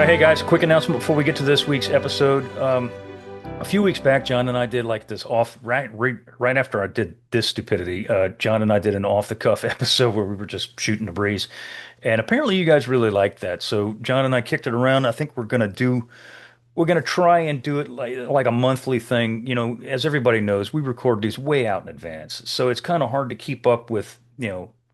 Hey guys, quick announcement before we get to this week's episode. A few weeks back, John and I did like this right after I did this stupidity. John and I did an off the cuff episode where we were just shooting the breeze, and apparently you guys really liked that. So John and I kicked it around. I think we're gonna try and do it like a monthly thing. You know, as everybody knows, we record these way out in advance, so it's kind of hard to keep up with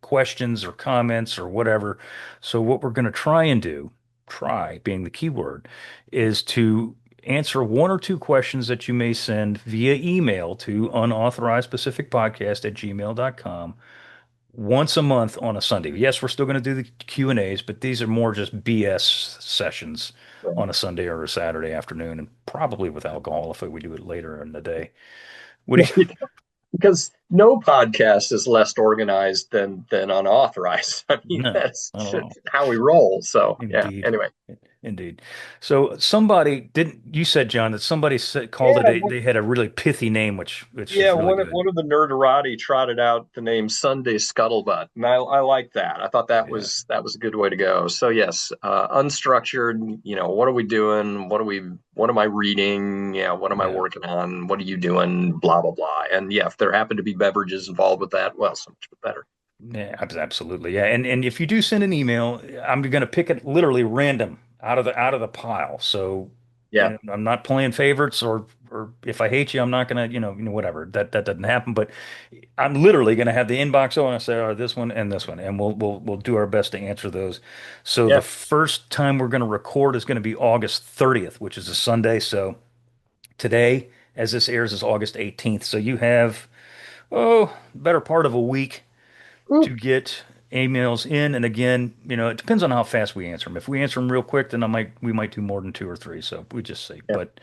questions or comments or whatever. So what we're gonna try and do, try being the key word, is to answer one or two questions that you may send via email to unauthorizedpacificpodcast@gmail.com once a month on a Sunday. Yes, we're still going to do the Q&As, but these are more just BS sessions on a Sunday or a Saturday afternoon, and probably with alcohol if we do it later in the day. What do you? Because no podcast is less organized than unauthorized. I mean, No, that's not at all. how we roll. So yeah. Indeed. Anyway, Indeed. So somebody didn't you said, John, that somebody called it yeah, they had a really pithy name, which yeah. is really One good. one of the nerderati trotted out the name Sunday Scuttlebutt, and I like that. I thought Yeah. that was a good way to go. So yes, unstructured. What are we doing? What am I reading? Yeah, what am I Yeah. working on? What are you doing? Blah blah blah. And yeah, if there happen to be beverages involved with that, well, so much better. Yeah, absolutely. Yeah. And if you do send an email, I'm going to pick it literally random out of the pile. So, Yeah. I'm not playing favorites or if I hate you, I'm not going to, whatever. That doesn't happen, but I'm literally going to have the inbox open and say, "Oh, this one," and we'll do our best to answer those. So the Yeah. first time we're going to record is going to be August 30th, which is a Sunday. So today, as this airs, is August 18th. So you have, better part of a week to get emails in. And again, it depends on how fast we answer them. If we answer them real quick, then we might do more than two or three. So we just see. Yeah. But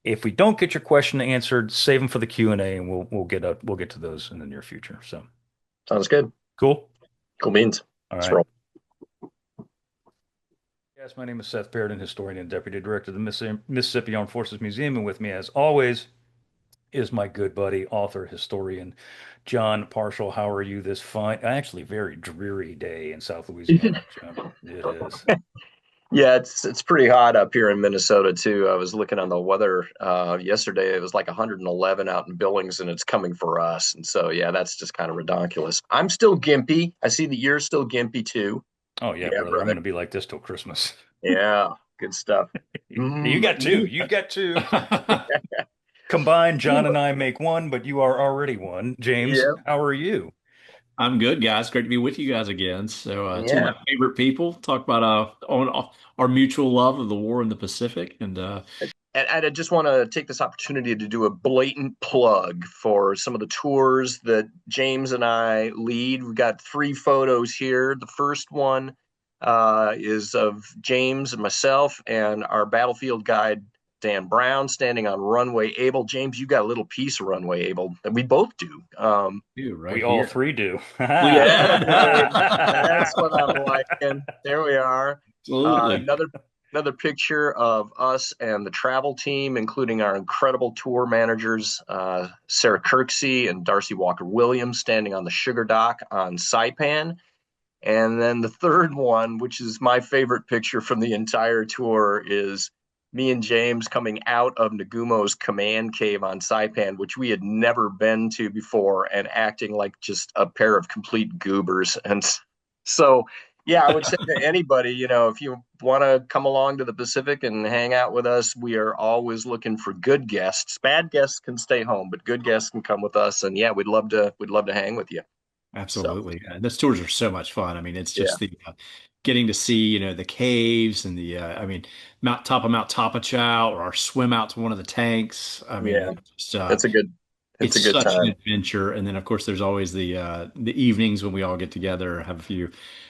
if we don't get your question answered, save them for the Q&A, and we'll get to those in the near future. So Sounds good. cool. Cool beans. All Let's right. roll. Yes, my name is Seth Paridon, historian and deputy director of the Mississippi Armed Forces Museum, and with me, as always, is my good buddy, author, historian, John Parshall. How are you this fine, actually very dreary day in South Louisiana, John? It is. Yeah, it's pretty hot up here in Minnesota too. I was looking on the weather yesterday. It was like 111 out in Billings, and it's coming for us. And so, yeah, that's just kind of redonkulous. I'm still gimpy. I see that you're still gimpy too. Oh yeah, Yeah, brother. I'm brother. going to be like this till Christmas. Yeah, good stuff. You got two. Mm. You got two. Combined, John and I make one, but you are already one. James, Yeah, how are you? I'm good, guys. Great to be with you guys again. So, two of yeah. my favorite people talk about on our mutual love of the war in the Pacific, and And I just want to take this opportunity to do a blatant plug for some of the tours that James and I lead. We've got three photos here. The first one is of James and myself and our battlefield guide, Dan Brown, standing on runway Able. James, you got a little piece of runway Able, and we both do. you right We all here. three do. Yeah, that's what I'm liking. There we are. Uh, Absolutely. another another picture of us and the travel team, including our incredible tour managers, Sarah Kirksey and Darcy Walker Williams, standing on the sugar dock on Saipan. And then the third one, which is my favorite picture from the entire tour, is me and James coming out of Nagumo's command cave on Saipan, which we had never been to before, and acting like just a pair of complete goobers. And so, yeah, I would say to anybody, if you want to come along to the Pacific and hang out with us, we are always looking for good guests. Bad guests can stay home, but good guests can come with us. And yeah, we'd love to hang with you. So Absolutely. Those tours are so much fun. I mean, it's yeah, just the getting to see, the caves and I mean, Mount Tapachau or our swim out to one of the tanks. I mean, yeah, it's just, it's a good it's it's a good such an time. adventure. And then, of course, there's always the evenings when we all get together, have a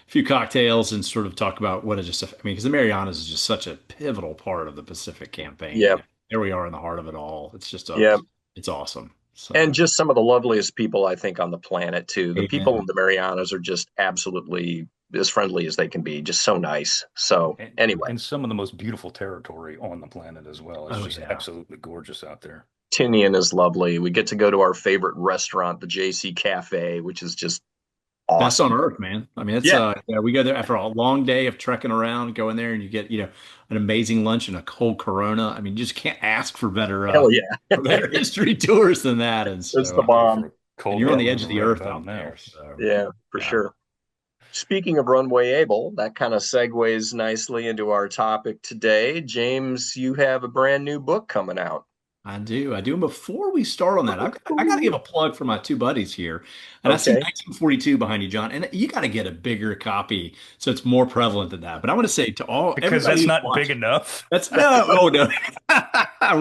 few cocktails, and sort of talk about what is just. I mean, because the Marianas is just such a pivotal part of the Pacific campaign. Yeah, Here we are in the heart of it all. It's just yeah. it's awesome. And So, just some of the loveliest people I think on the planet too. The people in amen. the Marianas are just absolutely as friendly as they can be, just so nice. So anyway, And some of the most beautiful territory on the planet as well. It's Oh just yeah. absolutely gorgeous out there. Tinian is lovely. We get to go to our favorite restaurant, the JC Cafe, which is just Best on Awesome. earth, man. I mean, it's Yeah. yeah, we go there after a long day of trekking around, go in there and you get, an amazing lunch and a cold Corona. I mean, you just can't ask for better Hell yeah. for better history tours than that. And It's so the Go bomb. for a and cold you're on Yeah. the edge Corona of the right earth about out now. there. So Yeah, for yeah. sure. Speaking of Runway Able, that kind of segues nicely into our topic today. James, you have a brand new book coming out. I do. I do. And before we start on that, I got to give a plug for my two buddies here. And I see Okay. 1942 behind you, John. And you got to get a bigger copy so it's more prevalent than that. But I want to say to Because everybody that's who's not big watching, enough. that's no, oh no.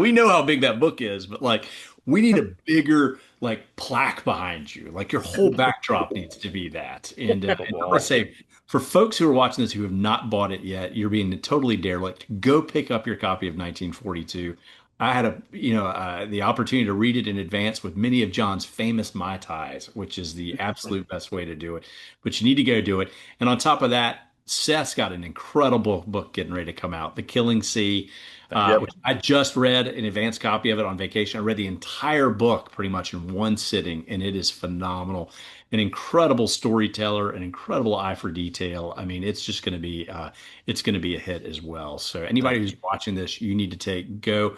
We know how big that book is, but like we need a bigger like plaque behind you. Like your whole backdrop needs to be that. Up a And I want to wall. say for folks who are watching this who have not bought it yet, you're being totally derelict. Go pick up your copy of 1942. I had the opportunity to read it in advance with many of John's famous Mai Tais, which is the absolute best way to do it. But you need to go do it. And on top of that, Seth's got an incredible book getting ready to come out, The Killing Sea, Thank Yep. you. which I just read an advanced copy of it on vacation. I read the entire book pretty much in one sitting, and it is phenomenal. An incredible storyteller, an incredible eye for detail. I mean, it's going to be a hit as well. So anybody Thank who's you. watching this, you need to go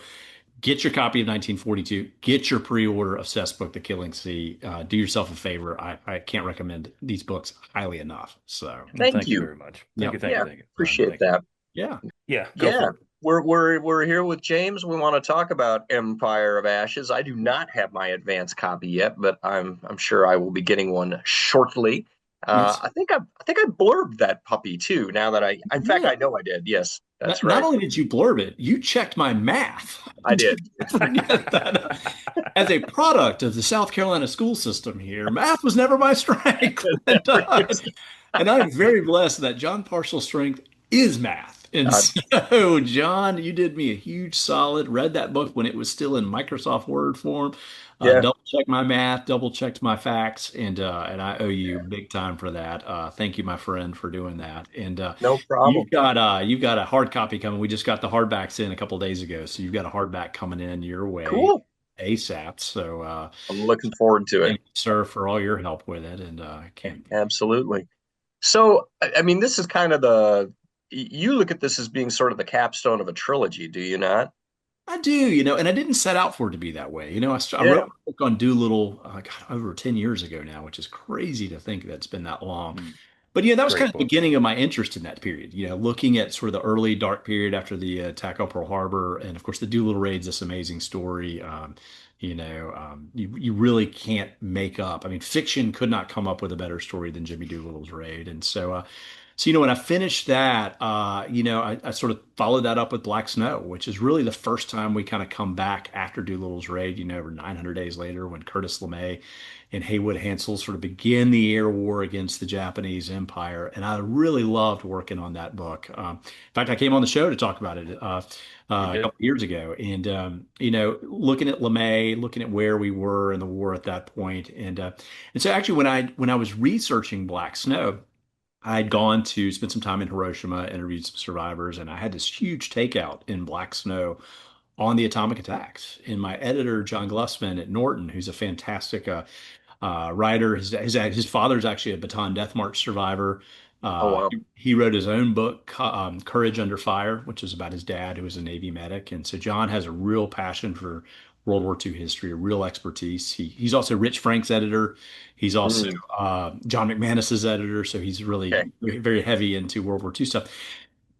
get your copy of 1942, get your pre-order of Seth's book, The Killing Sea. Do yourself a favor. I can't recommend these books highly enough. So, And Thank thank you you. very much. Thank yep. you, thank you, Yeah, thank you. appreciate Thank you. that. Yeah. Yeah, go Yeah. for it. We're here with James. We want to talk about Empire of Ashes. I do not have my advanced copy yet, but I'm sure I will be getting one shortly. It's I think I blurbed that puppy too. Now that in fact yeah. I know I did. Yes, that's Not right. only did you blurb it, you checked my math. I Do did. not forget that. As a product of the South Carolina school system here, math was never my strength. And I'm very blessed that John Parshall's strength is math. And Uh, so, John, you did me a huge solid. Read that book when it was still in Microsoft Word form. yeah, Double checked my math, double checked my facts, and I owe you big time for that. Thank you, my friend, for doing that. And no problem. you've got a hard copy coming. We just got the hardbacks in a couple days ago, so you've got a hardback coming in your way Cool. ASAP. So I'm looking forward to it. thank you, sir, for all your help with it. And I can't. Absolutely. So, I mean, this is kind of you look at this as being sort of the capstone of a trilogy, do you not? I do, and I didn't set out for it to be that way. I Yeah. wrote a book on Doolittle, God, over 10 years ago now, which is crazy to think that's been that long. Mm, But that was kind great of the book. beginning of my interest in that period. Looking at sort of the early dark period after the attack on Pearl Harbor, and of course the Doolittle raid's this amazing story. You really can't make up. I mean, fiction could not come up with a better story than Jimmy Doolittle's raid, and so when I finished that, I sort of followed that up with Black Snow, which is really the first time we kind of come back after Doolittle's raid, over 900 days later when Curtis LeMay and Haywood Hansel sort of begin the air war against the Japanese Empire. And I really loved working on that book. In fact, I came on the show to talk about it You a couple did. of years ago. And, looking at LeMay, looking at where we were in the war at that point. And so actually when I was researching Black Snow, I had gone to spend some time in Hiroshima, interviewed some survivors, and I had this huge takeout in Black Snow on the atomic attacks. And my editor, John Glussman at Norton, who's a fantastic writer, his father's actually a Bataan Death March survivor. Oh, wow. He wrote his own book, Courage Under Fire, which is about his dad, who was a Navy medic. And so John has a real passion for World War II history, a real expertise. He's also Rich Frank's editor. He's also Mm, John McManus's editor, so he's really okay. very heavy into World War II stuff.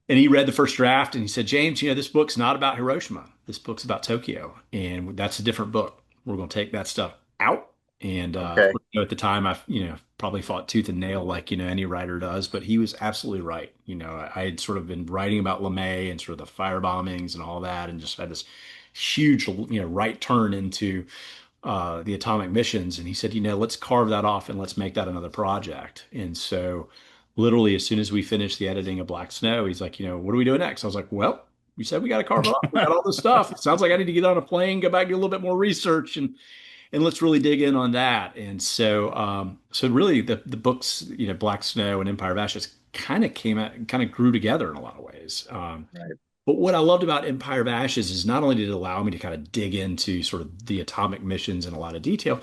And he read the first draft and he said, James, this book's not about Hiroshima. This book's about Tokyo, and that's a different book. We're going to take that stuff out. And of Okay. course, at the time, I probably fought tooth and nail like any writer does, but he was absolutely right. I had sort of been writing about LeMay and sort of the fire bombings and all that, and just had this huge right turn into the atomic missions. And he said, let's carve that off and let's make that another project. And so literally as soon as we finished the editing of Black Snow, he's like, what are we doing next? I was like, well, you said we got to carve it off. We got all this stuff. It sounds like I need to get on a plane, go back, do a little bit more research, and let's really dig in on that. And so really the books, Black Snow and Empire of Ashes kind of grew together in a lot of ways. Right. But what I loved about Empire of Ashes is not only did it allow me to kind of dig into sort of the atomic missions in a lot of detail,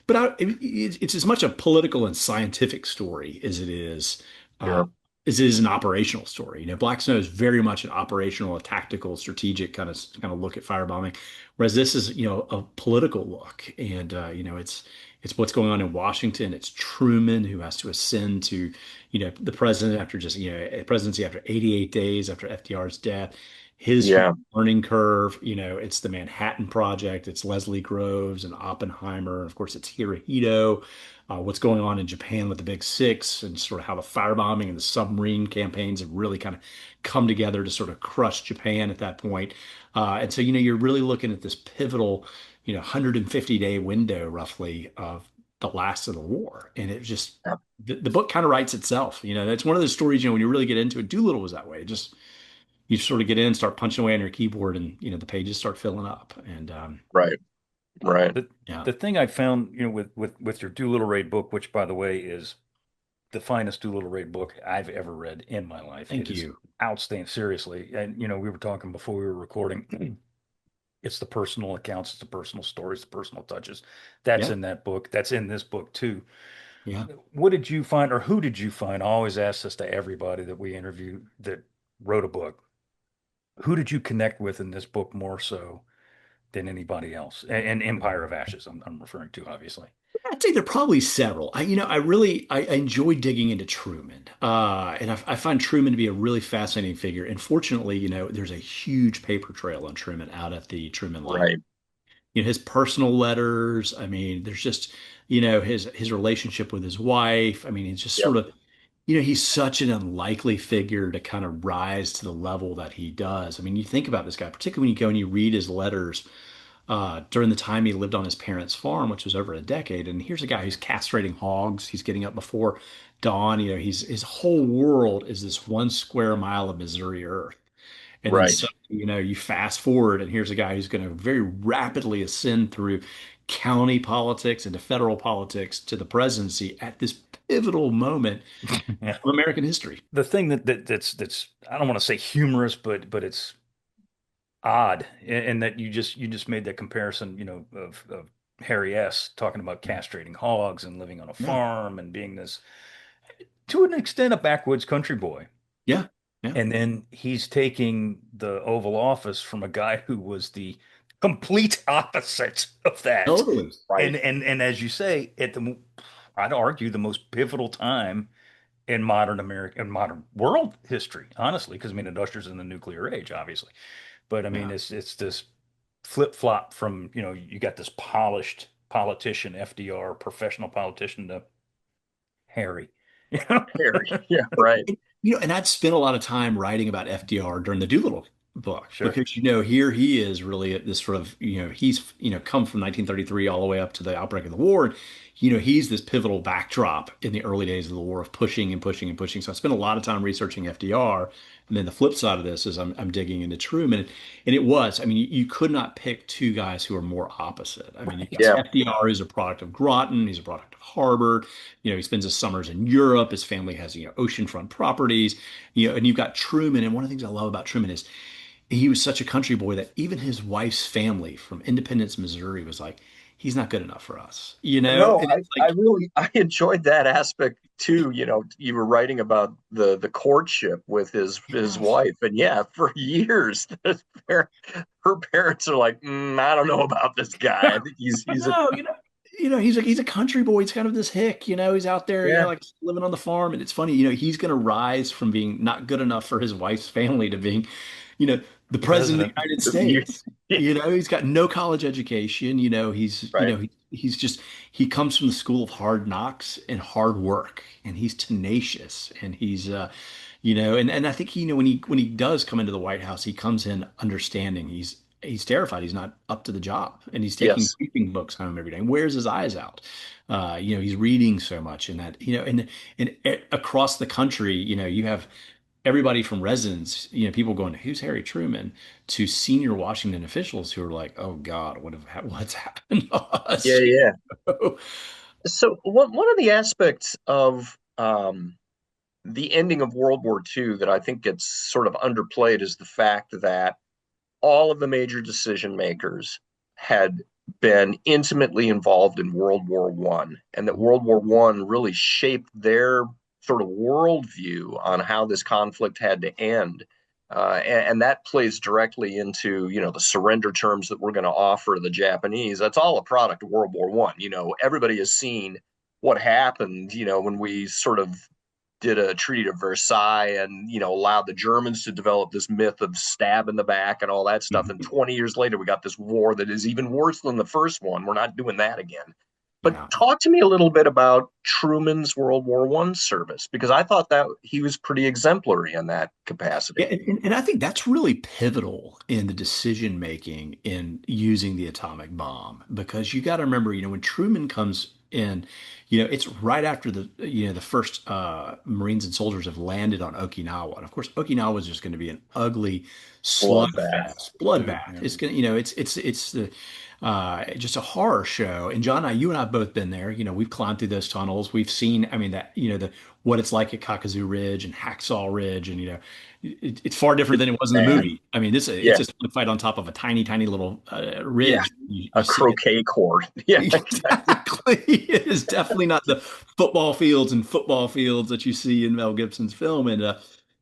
but it's as much a political and scientific story uh, Sure. as it is an operational story. Black Snow is very much an operational, a tactical, strategic kind of look at firebombing, whereas this is, a political look, and it's what's going on in Washington. It's Truman who has to ascend to, the president after just, a presidency after 88 days after FDR's death. His huge Yeah. learning curve, it's the Manhattan Project, it's Leslie Groves and Oppenheimer, and of course it's Hirohito. What's going on in Japan with the Big Six and sort of how the firebombing and the submarine campaigns have really kind of come together to sort of crush Japan at that point. And so, you're really looking at this pivotal, 150-day window roughly of the last of the war. And it just, Yeah. the book kind of writes itself. It's one of those stories, when you really get into it. Doolittle was that way. It just, you sort of get in, start punching away on your keyboard, and the pages start filling up. And Right. Right. The yeah, the thing I found, with your Doolittle Raid book, which by the way is the finest Doolittle Raid book I've ever read in my life. It thank is you. outstanding, seriously. And we were talking before we were recording. It's the personal accounts, it's the personal stories, the personal touches. That's Yeah, in that book. That's in this book too. yeah. What did you find, or who did you find? I always ask this to everybody that we interview that wrote a book. Who did you connect with in this book more so than anybody else? And Empire of Ashes, I'm referring to, obviously. I'd say there are probably several. I enjoy digging into Truman, and I find Truman to be a really fascinating figure. And fortunately, there's a huge paper trail on Truman out at the Truman Library. Right. His personal letters. I mean, there's just, his relationship with his wife. I mean, he's just Yep. sort of, he's such an unlikely figure to kind of rise to the level that he does. I mean, you think about this guy, particularly when you go and you read his letters during the time he lived on his parents' farm, which was over a decade. And here's a guy who's castrating hogs. He's getting up before dawn. His whole world is this 1 square mile of Missouri earth. And then Right. so, you fast forward, and here's a guy who's going to very rapidly ascend through county politics into federal politics to the presidency at this pivotal moment Yeah. of American history. The thing that's I don't want to say humorous, but it's odd, and that you just made that comparison, of Harry S. talking about castrating hogs and living on a Yeah. farm and being this, to an extent, a backwoods country boy. Yeah. Yeah. And then he's taking the Oval Office from a guy who was the complete opposite of that. Totally. Right. And as you say, I'd argue the most pivotal time in modern America and modern world history, honestly, because I mean it ushers in the nuclear age, obviously. But I mean Yeah. it's this flip-flop from, you got this polished politician, FDR, professional politician, to Harry. You know? Harry. Yeah. Right. And I'd spent a lot of time writing about FDR during the Doolittle book Sure. because, here he is really at this sort of, he's, come from 1933 all the way up to the outbreak of the war. And, he's this pivotal backdrop in the early days of the war of pushing and pushing and pushing. So I spent a lot of time researching FDR. And then the flip side of this is I'm digging into Truman. And it was, I mean, you could not pick two guys who are more opposite. I mean, you got Yeah. FDR is a product of Groton, he's a product of Harvard. He spends his summers in Europe. His family has, oceanfront properties, and you've got Truman. And one of the things I love about Truman is he was such a country boy that even his wife's family from Independence, Missouri was like, he's not good enough for us, No, And I, it's I like, really I enjoyed that aspect too. You were writing about the courtship with his yes, wife, and yeah, for years, her parents are like, I don't know about this guy. I think he's a no, he's a country boy. He's kind of this hick, he's out there, yeah, like living on the farm. And it's funny, he's going to rise from being not good enough for his wife's family to being, you know, the president of President. the United you, States. He's got no college education. right, He's just, he comes from the school of hard knocks and hard work, and he's tenacious, and he's, and I think, when he does come into the White House, he comes in understanding. He's terrified. He's not up to the job, and he's taking yes, briefing books home every day and wears his eyes out. He's reading so much, and that, across the country, you have everybody from residents, people going, "Who's Harry Truman?" to senior Washington officials who are like, "Oh God, what's happened to yeah, us?" yeah. know? So one of the aspects of the ending of World War II that I think gets sort of underplayed is the fact that all of the major decision makers had been intimately involved in World War One, and that World War One really shaped their sort of worldview on how this conflict had to end. And that plays directly into, the surrender terms that we're going to offer the Japanese. That's all a product of World War One. Everybody has seen what happened, when we sort of did a treaty of Versailles and allowed the Germans to develop this myth of stab in the back and all that stuff. And Mhm. 20 years later, we got this war that is even worse than the first one. We're not doing that again. But Yeah. talk to me a little bit about Truman's World War One service, because I thought that he was pretty exemplary in that Yeah, capacity. and I think that's really pivotal in the decision making in using the atomic bomb because you got to remember, when Truman comes in, it's right after the first Marines and soldiers have landed on Okinawa, and of course Okinawa is just going to be an ugly Bloodbath. slugfest, Dude, bloodbath. yeah. It's gonna, it's the just a horror show. And John, you and I have both been there. We've climbed through those tunnels. We've seen, I mean, that the what it's like at Kakuzu Ridge and Hacksaw Ridge, and it's far different than it was in the Man, movie. I mean, it's yeah, a fight on top of a tiny, tiny little yeah, ridge. You a see it. croquet court. Yeah, exactly. Exactly. It is definitely not the football fields that you see in Mel Gibson's film.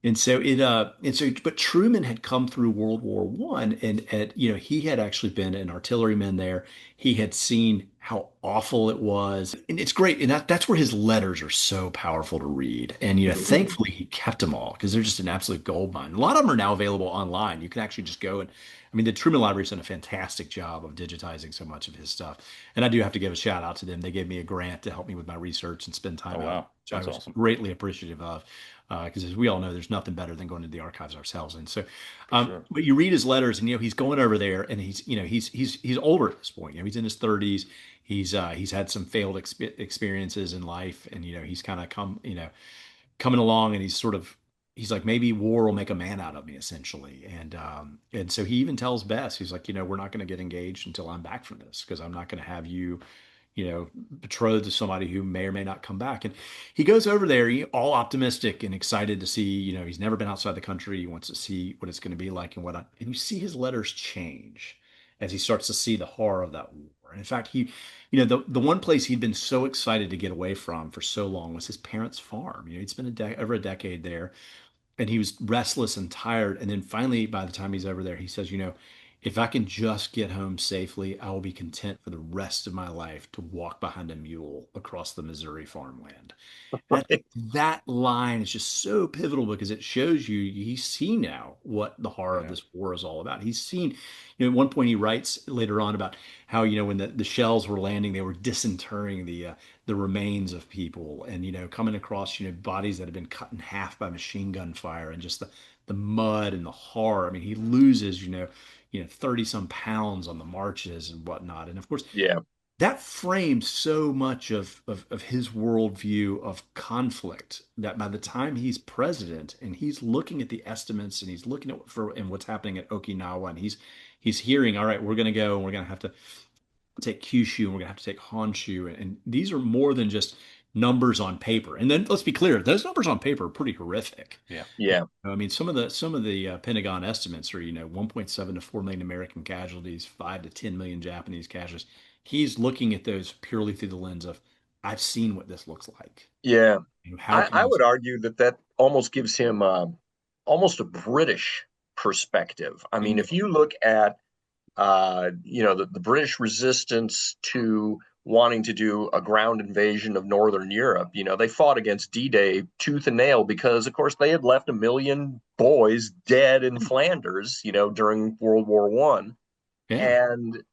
But Truman had come through World War One, and he had actually been an artilleryman there. He had seen how awful it was, and it's great. And that's where his letters are so powerful to read. And thankfully he kept them all because they're just an absolute gold mine. A lot of them are now available online. You can actually just go and, I mean, the Truman Library's done a fantastic job of digitizing so much of his stuff. And I do have to give a shout out to them. They gave me a grant to help me with my research and spend Oh time out, wow, which I that's was awesome. greatly appreciative of. Because as we all know, there's nothing better than going to the archives ourselves. And so, For sure. but you read his letters, and he's going over there, and he's older at this point. He's in his 30s. He's had some failed experiences in life, and he's kind of coming along, and he's like, maybe war will make a man out of me, essentially. And so he even tells Bess, he's like, we're not going to get engaged until I'm back from this because I'm not going to have you, betrothed to somebody who may or may not come back. And he goes over there, all optimistic and excited to see, he's never been outside the country. He wants to see what it's going to be like and whatnot. And you see his letters change as he starts to see the horror of that war. And in fact, the one place he'd been so excited to get away from for so long was his parents' farm. He'd spent over a decade there, and he was restless and tired. And then finally, by the time he's over there, he says, if I can just get home safely, I will be content for the rest of my life to walk behind a mule across the Missouri farmland. And I think that line is just so pivotal because it shows he's seen now what the horror of Yeah. this war is all about. He's seen, at one point he writes later on about how, when the shells were landing, they were disinterring the remains of people and, coming across, bodies that had been cut in half by machine gun fire and just the mud and the horror. I mean, he loses, 30 some pounds on the marches and whatnot. And of course, Yeah, that frames so much of his worldview of conflict that by the time he's president and he's looking at the estimates and he's looking and what's happening at Okinawa and he's hearing, all right, we're going to go and we're going to have to take Kyushu and we're going to have to take Honshu. And these are more than just numbers on paper. And then let's be clear, those numbers on paper are pretty horrific. Yeah. yeah, I mean, some of the Pentagon estimates are, 1.7 to 4 million American casualties, 5 to 10 million Japanese casualties. He's looking at those purely through the lens of, I've seen what this looks like. yeah. How I can would argue that almost gives him almost a British perspective. I mean, if bingo? you look at the British resistance to wanting to do a ground invasion of Northern Europe, they fought against D-Day tooth and nail because, of course, they had left a million boys dead in Flanders, during World War One, Yeah. and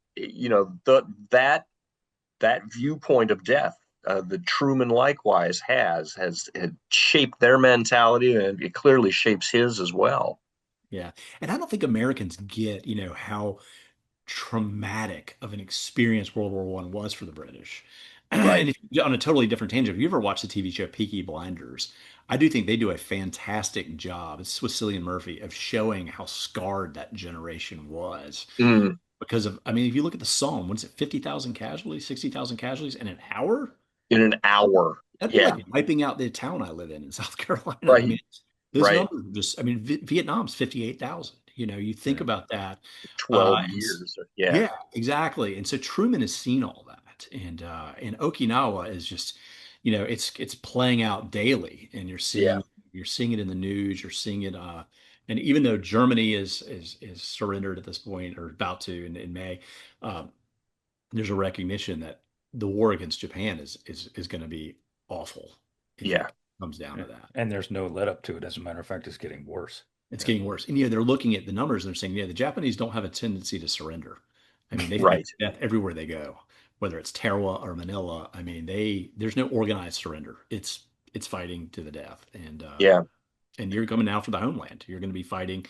that viewpoint of death. The Truman likewise has shaped their mentality, and it clearly shapes his as well. Yeah. And I don't think Americans get, how traumatic of an experience World War One was for the British. Right. And on a totally different tangent, if you ever watched the TV show Peaky Blinders, I do think they do a fantastic job. It's with Cillian Murphy of showing how scarred that generation was Mm, because of. I mean, if you look at the Somme, what is it, 50,000 casualties, 60,000 casualties in an hour? in an hour. That'd be Yeah. like wiping out the town I live in South Carolina. I Right. mean, those Right. numbers are just. I mean, Vietnam's 58,000. You think Yeah. about that. 12 And years. Yeah. yeah, exactly. And so Truman has seen all that, and Okinawa is just, it's playing out daily, and Yeah. you're seeing it in the news, you're seeing it, and even though Germany is surrendered at this point or about to in May, um, there's a recognition that the war against Japan is going to be awful if Yeah. it comes down Yeah. to that. And there's no let up to it. As a matter of fact, it's getting worse. It's Yeah. getting worse. And they're looking at the numbers and they're saying, yeah, the Japanese don't have a tendency to surrender. I mean, they fight Right. to death everywhere they go, whether it's Tarawa or Manila. I mean, there's no organized surrender. It's fighting to the death. Yeah. And you're coming now for the homeland. You're going to be fighting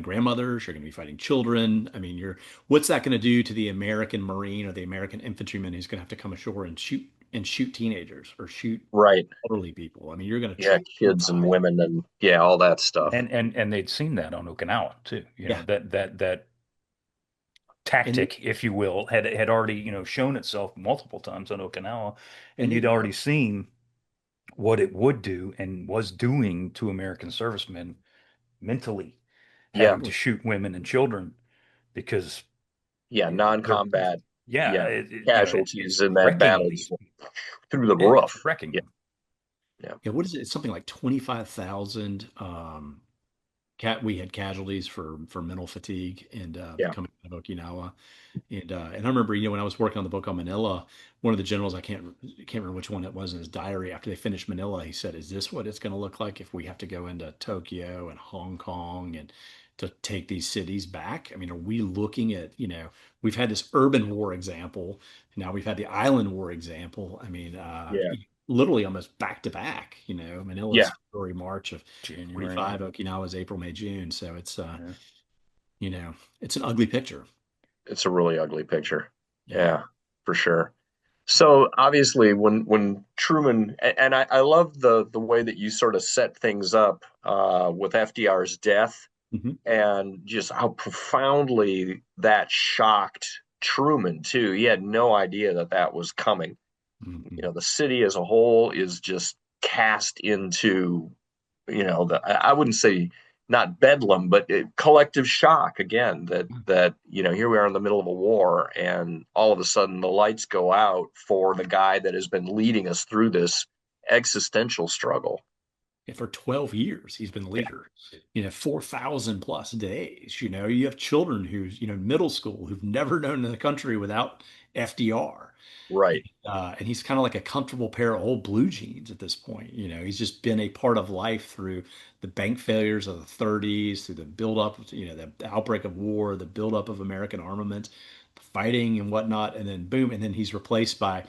grandmothers, you're going to be fighting children. I mean, what's that going to do to the American Marine or the American infantryman who's going to have to come ashore and shoot teenagers or shoot Right. elderly people? I mean, you're going to Yeah. Kids and traumatize. women and yeah, all that stuff. And they'd seen that on Okinawa too. Yeah. That And tactic, if you will, had already, shown itself multiple times on Okinawa, and and they you'd already seen what it would do and was doing to American servicemen mentally, Yeah. having to shoot women and children because Yeah. they're Non-combat. yeah, Yeah. it's Casualties in that wrecking battle these just people. through the Yeah, it's roof. wrecking Yeah. them. Yeah. Yeah, what is it? It's something like 25,000 we had casualties for mental fatigue and Yeah. coming out of Okinawa. And I remember, when I was working on the book on Manila, one of the generals, I can't remember which one it was in his diary, after they finished Manila, he said, "Is this what it's going to look like if we have to go into Tokyo and Hong Kong and to take these cities back? I mean, are we looking at, we've had this urban war example, and now we've had the island war example. I mean, Yeah. literally almost back to back, Yeah. Manila's February, March of January. 45, Okinawa's April, May, June. So Yeah. you know, it's an ugly picture. It's a really ugly picture. Yeah. Yeah, for sure. So obviously, when Truman and I love the way that you sort of set things up with FDR's death Hmm. and just how profoundly that shocked Truman too. He had no idea that that was coming. Hmm. The city as a whole is just cast into I wouldn't say not bedlam, but collective shock again. That here we are in the middle of a war, and all of a sudden the lights go out for the guy that has been leading us through this existential struggle. And for 12 years, he's been Yeah, leader, 4,000 plus days. You have children who's, middle school who've never known the country without FDR. right. And he's kind of like a comfortable pair of old blue jeans at this point. He's just been a part of life through the bank failures of the 30s, through the buildup, the outbreak of war, the buildup of American armament, the fighting and whatnot. And then boom, and then he's replaced by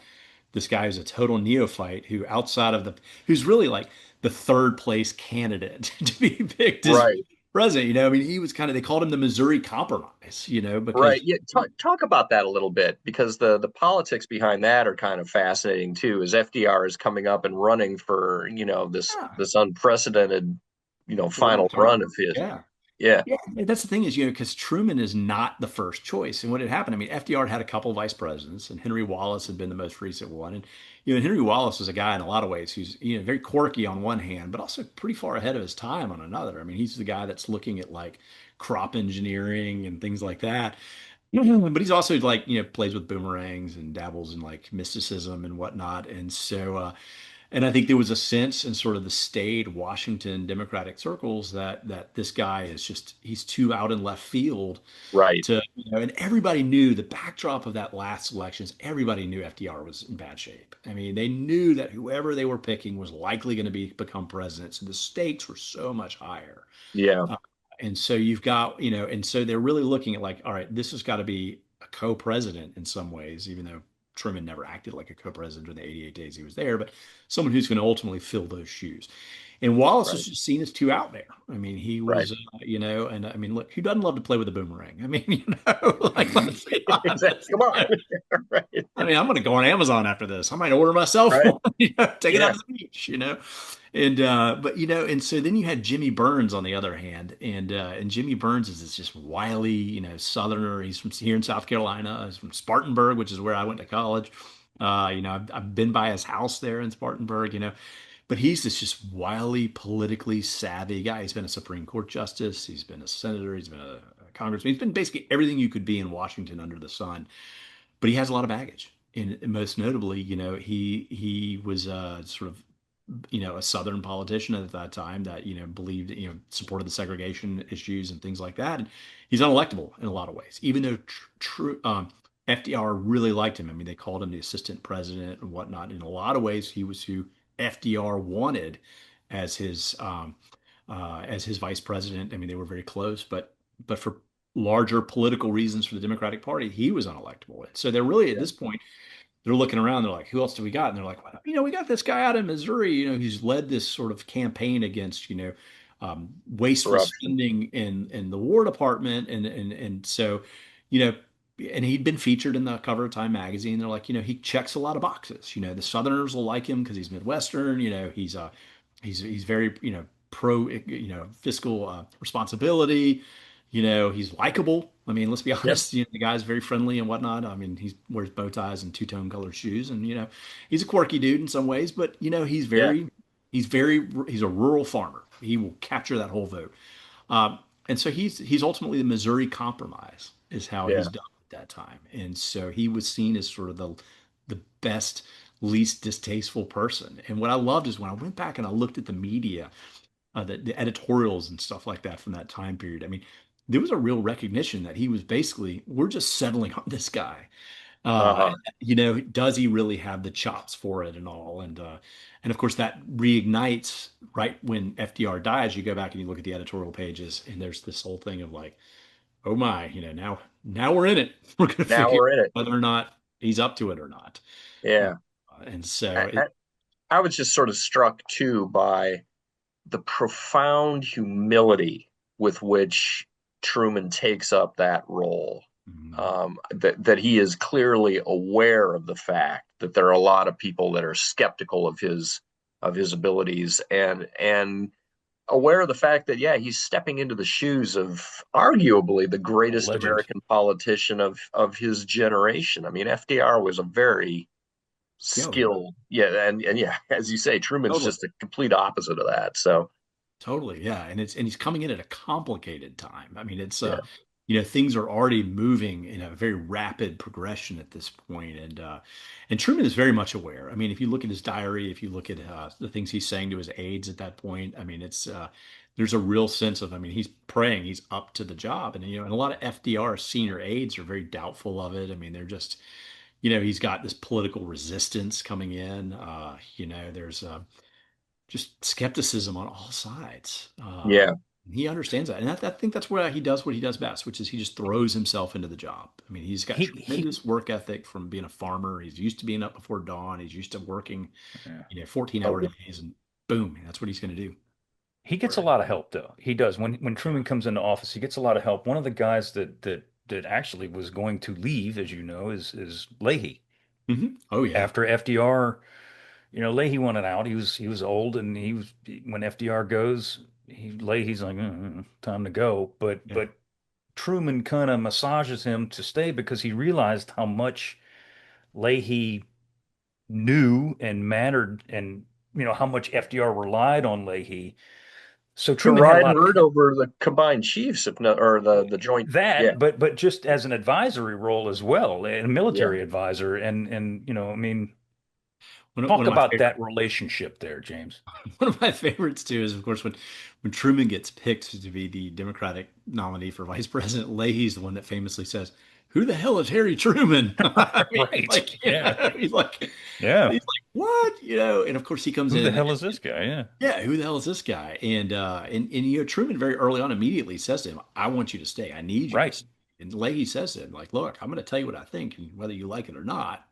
this guy who's a total neophyte who's really like the third place candidate to be picked as Right. president. I mean, he was they called him the Missouri Compromise, Right. because Yeah. Talk about that a little bit because the politics behind that are kind of fascinating too. As FDR is coming up and running for yeah, this unprecedented fourth final run term. of his. Yeah. Yeah. Yeah, and that's the thing is, because Truman is not the first choice. And what had happened, I mean, FDR had a couple vice presidents, and Henry Wallace had been the most recent one. And Henry Wallace was a guy in a lot of ways who's very quirky on one hand, but also pretty far ahead of his time on another. I mean, he's the guy that's looking at like crop engineering and things like that. But he's also like plays with boomerangs and dabbles in like mysticism and whatnot. And so and I think there was a sense in sort of the staid Washington Democratic circles that this guy is just he's too out in left field Right. to and everybody knew the backdrop of that last elections. Everybody knew FDR was in bad shape. I mean, they knew that whoever they were picking was likely going to become president. So the stakes were so much higher. Yeah. Uh, and so you've got, and so they're really looking at like, all right, this has got to be a co-president in some ways, even though Truman never acted like a co-president during the 88 days he was there, but someone who's going to ultimately fill those shoes. And Wallace was Right. just seen as too out there. I mean, he Right. was, and I mean, look, who doesn't love to play with a boomerang? I mean, like, let's be honest. Come on. Right. I mean, I'm going to go on Amazon after this. I might order myself Right. one, take it Yeah. out to the beach. And but and so then you had Jimmy Burns on the other hand, and Jimmy Burns is this just wily, Southerner. He's from here in South Carolina. He's from Spartanburg, which is where I went to college. I've been by his house there in Spartanburg. but he's this just wildly politically savvy guy. He's been a Supreme Court justice, he's been a senator, he's been a congressman, he's been basically everything you could be in Washington under the sun. But he has a lot of baggage, and most notably, he was sort of a Southern politician at that time that, believed, supported the segregation issues and things like that. And he's unelectable in a lot of ways, even though FDR really liked him. I mean, they called him the assistant president and whatnot. In a lot of ways, he was who FDR wanted as his vice president. I mean, they were very close, but for larger political reasons for the Democratic Party, he was unelectable. So they're really at Yeah. this point they're looking around. They're like, who else do we got? And they're like, well, we got this guy out of Missouri. He's led this sort of campaign against, wasteful Corruption. spending in the War Department, and so, you know, and he'd been featured in the cover of Time magazine. They're like, he checks a lot of boxes. The Southerners will like him because he's Midwestern. He's very, pro, fiscal responsibility. He's likable. I mean, let's be Yep. honest, the guy's very friendly and whatnot. I mean, he wears bow ties and two-tone colored shoes, and he's a quirky dude in some ways, but Yeah. he's a rural farmer. He will capture that whole vote. And so he's ultimately the Missouri Compromise is how he's Yeah. done at that time. And so he was seen as sort of the best, least distasteful person. And what I loved is when I went back and I looked at the media, the editorials and stuff like that from that time period. I mean, there was a real recognition that he was basically, we're just settling on this guy. Uh-huh. Does he really have the chops for it and all? And of course that reignites right when FDR dies. You go back and you look at the editorial pages, and there's this whole thing of like, oh my, now we're in it. We're going to Now figure we're in it. out whether or not he's up to it or not. Uh, Yeah. and so I, I, I was just sort of struck too by the profound humility with which Truman takes up that role. mm, That he is clearly aware of the fact that there are a lot of people that are skeptical of his abilities, and aware of the fact that, yeah, he's stepping into the shoes of arguably the A greatest legend. American politician of his generation. I mean, FDR was a very yeah, yeah, skilled, yeah, and yeah, as you say, Truman's totally. just a complete opposite of that. So Totally, yeah, and he's coming in at a complicated time. I mean, it's yeah. things are already moving in a very rapid progression at this point, and Truman is very much aware. I mean, if you look at his diary, if you look at the things he's saying to his aides at that point, I mean, it's there's a real sense of, I mean, he's praying he's up to the job, and a lot of FDR senior aides are very doubtful of it. I mean, they're just, he's got this political resistance coming in. There's just skepticism on all sides. Yeah. He understands that, and I think that's where he does what he does best, which is he just throws himself into the job. I mean, he's got He tremendous work ethic from being a farmer. He's used to being up before dawn. He's used to working, yeah. 14-hour days, and boom, that's what he's going to do. He gets a lot of help though. He does. When Truman comes into office, he gets a lot of help. One of the guys that actually was going to leave, as you know, is Leahy. Oh yeah, After FDR, Leahy wanted out. He was old, and when FDR goes, Leahy's like, time to go. But yeah. but Truman kind of massages him to stay because he realized how much Leahy knew and mattered, and how much FDR relied on Leahy. So To Truman had a ride lot of herd over the combined chiefs, if not, or the joint. Yeah. but just as an advisory role as well, a Yeah. military advisor, and I mean, One talk of my about favorite that relationship there, James. One of my favorites too is, of course, when Truman gets picked to be the Democratic nominee for vice president. Leahy's the one that famously says, "Who the hell is Harry Truman?" I mean, Right. like, Yeah. Yeah. he's like, what? And of course he comes Who the in, and hell is this guy? Yeah. yeah, who the hell is this guy? And Truman very early on immediately says to him, "I want you to stay. I need you to Right. stay." And Leahy says to him, like, "Look, I'm going to tell you what I think, and whether you like it or not."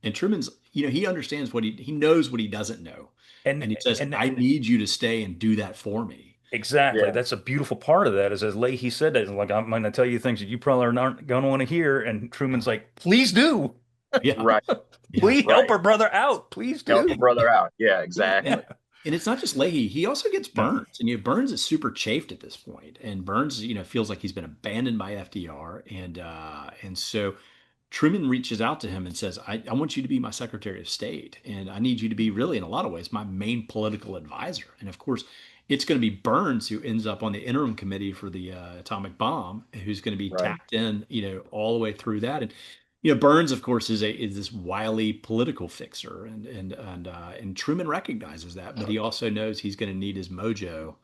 And Truman's, he understands he knows what he doesn't know. And And he says, and I need you to stay and do that for me. exactly. Yeah. That's a beautiful part of that is as Leahy said that, like, I'm going to tell you things that you probably aren't going to want to hear. And Truman's like, please do. Yeah. Right. Yeah. Please help Right. our brother out. Please Help do. a brother out. Yeah. And, Exactly. and it's not just Leahy. He also gets Yeah. Burns. And Burns is super chafed at this point. And Burns, feels like he's been abandoned by FDR. And so Truman reaches out to him and says, I want you to be my Secretary of State, and I need you to be really, in a lot of ways, my main political advisor. And of course, it's going to be Burns who ends up on the interim committee for the atomic bomb, who's going to be Right. tapped in, all the way through that. And Burns, of course, is this wily political fixer, and Truman recognizes that, but he also knows he's going to need his mojo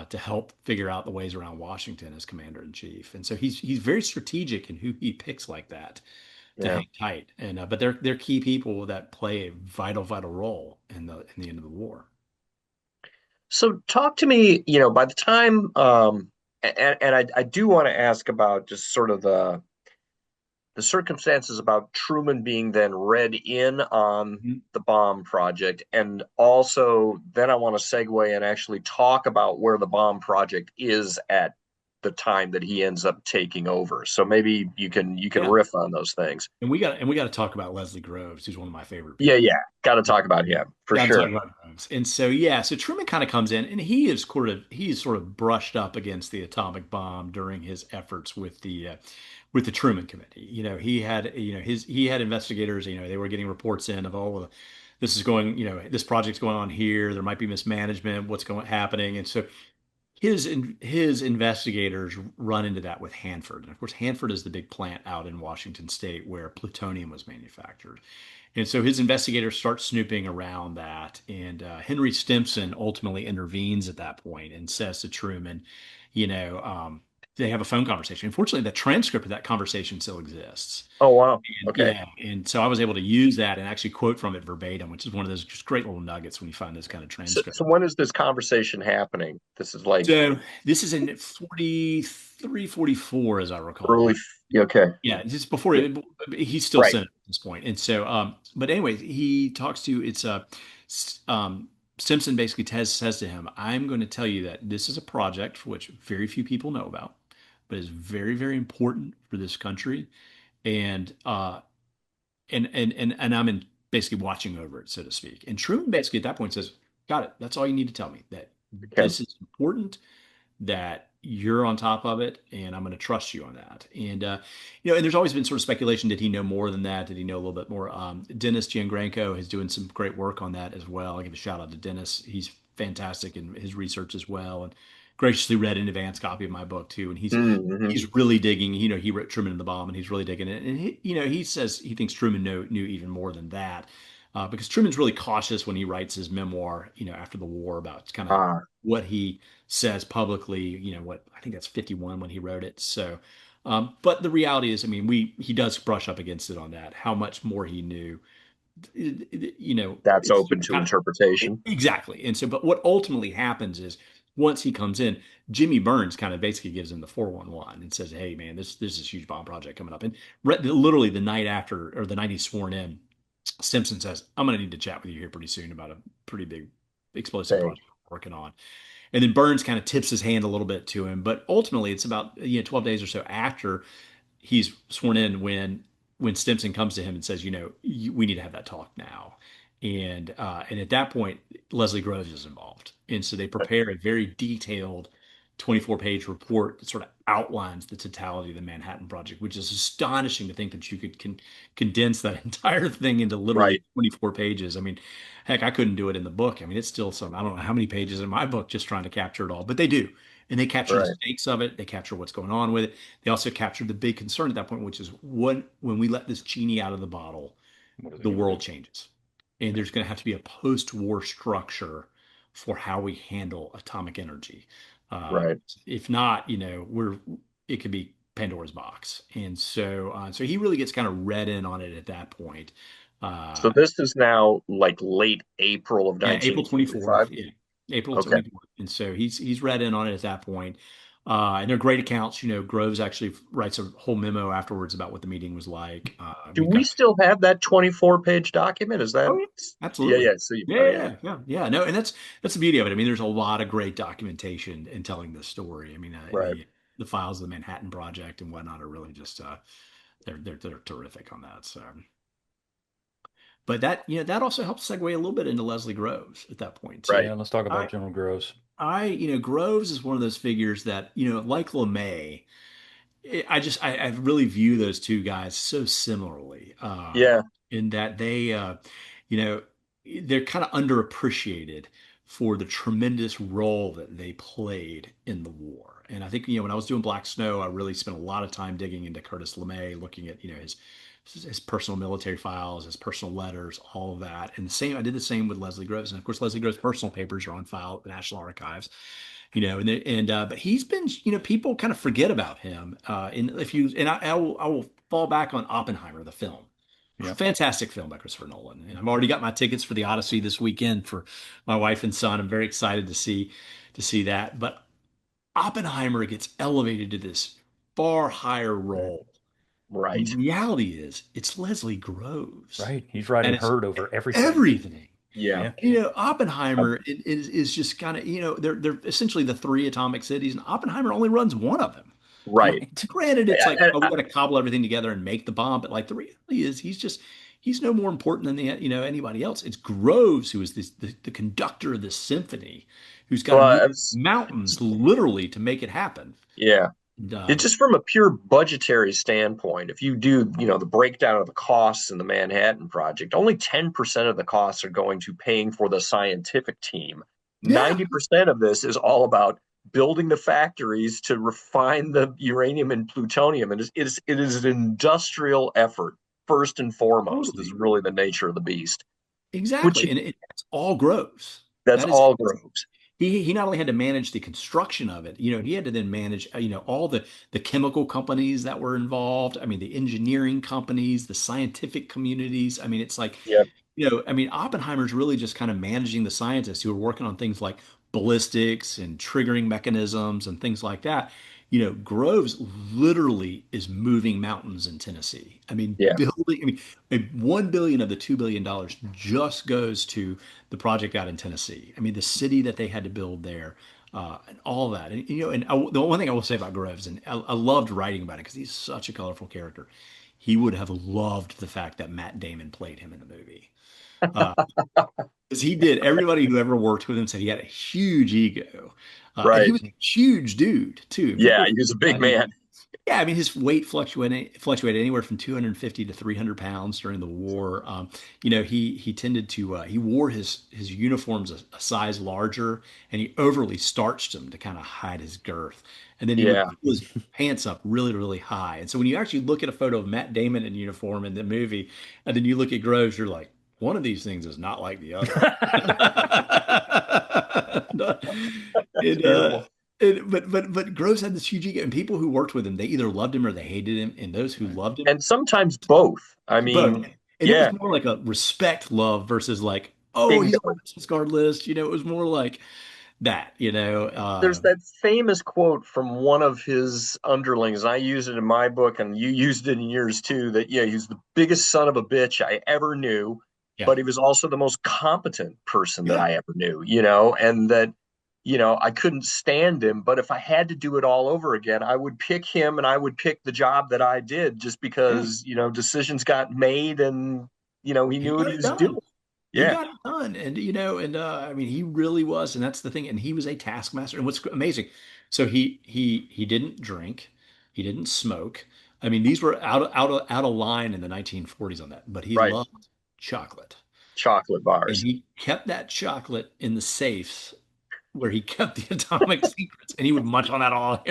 to help figure out the ways around Washington as commander in chief. And so he's very strategic in who he picks like that to Yeah. hang tight. And but they're key people that play a vital role in the end of the war. So talk to me, by the time, and I do want to ask about just sort of the circumstances about Truman being then read in on Mhm. the bomb project. And also, then I want to segue and actually talk about where the bomb project is at the time that he ends up taking over. So maybe you can Yeah. riff on those things. And we got to talk about Leslie Groves, who's one of my favorite Yeah, people. yeah. Got to talk about him for Got to talk sure. about Groves. And so yeah, so Truman kind of comes in and he's sort of brushed up against the atomic bomb during his efforts with the Truman Committee. He had he had investigators, they were getting reports in of, oh, well, this is going, this project's going on here, there might be mismanagement, what's going happening. And so his investigators run into that with Hanford. And of course, Hanford is the big plant out in Washington State where plutonium was manufactured. And so his investigators start snooping around that. And Henry Stimson ultimately intervenes at that point and says to Truman, you know, um, they have a phone conversation. Unfortunately, the transcript of that conversation still exists. Oh, wow. And Okay. yeah, and so I was able to use that and actually quote from it verbatim, which is one of those just great little nuggets when you find this kind of So, transcript. so when is this conversation happening? This is like So this is in 43, 44, as I recall. early. Okay. Yeah, just before he's still Right. Senate at this point. And so, but anyway, he talks to Simpson basically says to him, I'm going to tell you that this is a project for which very few people know about, but is very, very important for this country. And and I'm in basically watching over it, so to speak. And Truman basically at that point says, got it. That's all you need to tell me, that Okay. this is important, that you're on top of it, and I'm going to trust you on that. And and there's always been sort of speculation: did he know more than that? Did he know a little bit more? Dennis Giangranco is doing some great work on that as well. I give a shout out to Dennis; he's fantastic in his research as well, and graciously read an advanced copy of my book too. And Mm-hmm. he's really digging. He wrote Truman and the Bomb, and he's really digging it. And he says he thinks Truman knew even more than that. Because Truman's really cautious when he writes his memoir, after the war, about kind of Ah, what he says publicly, what I think that's 51 when he wrote it. So, but the reality is, I mean, he does brush up against it on that. How much more he knew, that's it's open to kind of interpretation. exactly. And so, but what ultimately happens is once he comes in, Jimmy Burns kind of basically gives him the 411 and says, "Hey, man, this is a huge bomb project coming up." And literally the night after, or the night he's sworn in, Simpson says, "I'm going to need to chat with you here pretty soon about a pretty big explosive Say, project I'm working on." And then Burns kind of tips his hand a little bit to him. But ultimately, it's about 12 days or so after he's sworn in when Stimson comes to him and says, we need to have that talk now. And at that point, Leslie Groves is involved, and so they prepare a very detailed 24-page report that sort of outlines the totality of the Manhattan Project, which is astonishing to think that you could condense that entire thing into literally right, 24 pages. I mean, heck, I couldn't do it in the book. I mean, it's still I don't know how many pages in my book just trying to capture it all, but they do. And they capture the right, stakes of it. They capture what's going on with it. They also capture the big concern at that point, which is when we let this genie out of the bottle, What is it the going to world do? changes. And there's going to have to be a post-war structure for how we handle atomic energy. right. If not, it could be Pandora's box. And so he really gets kind of read in on it at that point. So Uh, this is now like late April of yeah, April 24th. 1945. Yeah, April Okay. 24th. And so he's read in on it at that point. And they're great accounts. Groves actually writes a whole memo afterwards about what the meeting was like. Do We've we got still have that 24-page document? Is that? Oh yeah, Yeah, absolutely. yeah. So, Yeah, oh yeah, yeah, yeah, yeah. Yeah. No, and that's the beauty of it. I mean, there's a lot of great documentation in telling this story. I mean, right. the files of the Manhattan Project and whatnot are really just they're terrific on that. So, but that also helps segue a little bit into Leslie Groves at that point too. Right. Yeah, let's talk about I General Groves. Groves is one of those figures that like LeMay. I really view those two guys so similarly, Yeah, in that you know, they're kind of underappreciated for the tremendous role that they played in the war. And I think, when I was doing Black Snow, I really spent a lot of time digging into Curtis LeMay, looking at, his personal military files, his personal letters, all of that. And I did the same with Leslie Groves. And of course, Leslie Groves' personal papers are on file at the National Archives, but he's been, people kind of forget about him. I will fall back on Oppenheimer, the film. Yeah. Fantastic film by Christopher Nolan. And I've already got my tickets for the Odyssey this weekend for my wife and son. I'm very excited to see that. But Oppenheimer gets elevated to this far higher Right. role. The right. reality is it's Leslie Groves. Right. He's And riding it's herd over everything. everything. Yeah, Yeah. Oppenheimer is just kind of, they're essentially the three atomic cities, and Oppenheimer only runs one of them. right. Granted, it's like, I, oh, we I, got to cobble everything together and make the bomb, but like the reality is, he's no more important than anybody else. It's Groves who is the conductor of this symphony, who's got to well, move mountains literally to make it happen. yeah. And, It's just from a pure budgetary standpoint, if you do, the breakdown of the costs in the Manhattan Project, only 10% of the costs are going to paying for the scientific team. yeah, 90% of this is all about building the factories to refine the uranium and plutonium. And it is an industrial effort, first and foremost, is totally, really the nature of the beast, which exactly, and it's all Groves. that's That is all grows. he not only had to manage the construction of it, he had to then manage, all the chemical companies that were involved. I mean, the engineering companies, the scientific communities. I mean, it's like, Yep. I mean, Oppenheimer's really just kind of managing the scientists who are working on things like ballistics and triggering mechanisms and things like that. Groves literally is moving mountains in Tennessee. I mean, Yeah. building, I mean, 1 billion of the $2 billion just goes to the project out in Tennessee. I mean, the city that they had to build there, and all that. And, the one thing I will say about Groves, and I loved writing about it because he's such a colorful character. He would have loved the fact that Matt Damon played him in the movie. Uh, because he did. Everybody who ever worked with him said he had a huge ego, and he Right. was a huge dude too. Yeah. People, He was a big man. yeah, I mean, his weight fluctuated anywhere from 250 to 300 pounds during the war. He tended to he wore his uniforms a size larger, and he overly starched them to kind of hide his girth. And then he would Yeah. pull his pants up really, really high. And so when you actually look at a photo of Matt Damon in uniform in the movie, and then you look at Groves, you're like, one of these things is not like the other. That's And, beautiful. but Groves had this huge ego, and people who worked with him, they either loved him or they hated him. And those who Right. loved him, And sometimes both. I both. mean, And it was yeah, more like a respect love versus like, oh, he's on bingo. the business card list. It was more like that. There's that famous quote from one of his underlings. I use it in my book, and you used it in yours too. That yeah, he's the biggest son of a bitch I ever knew, Yeah, but he was also the most competent person that yeah, I ever knew. And that I couldn't stand him, but if I had to do it all over again, I would pick him, and I would pick the job that I did, just yeah. because decisions got made, and he He knew what got he it was doing. done. He Yeah, got it done, I mean, he really was, and that's the thing. And he was a taskmaster. And what's amazing, so he didn't drink, he didn't smoke. I mean, these were out of line in the 1940s on that. But he right. loved chocolate, Chocolate and bars. he kept that chocolate in the safes where he kept the atomic secrets, and he would munch on that all,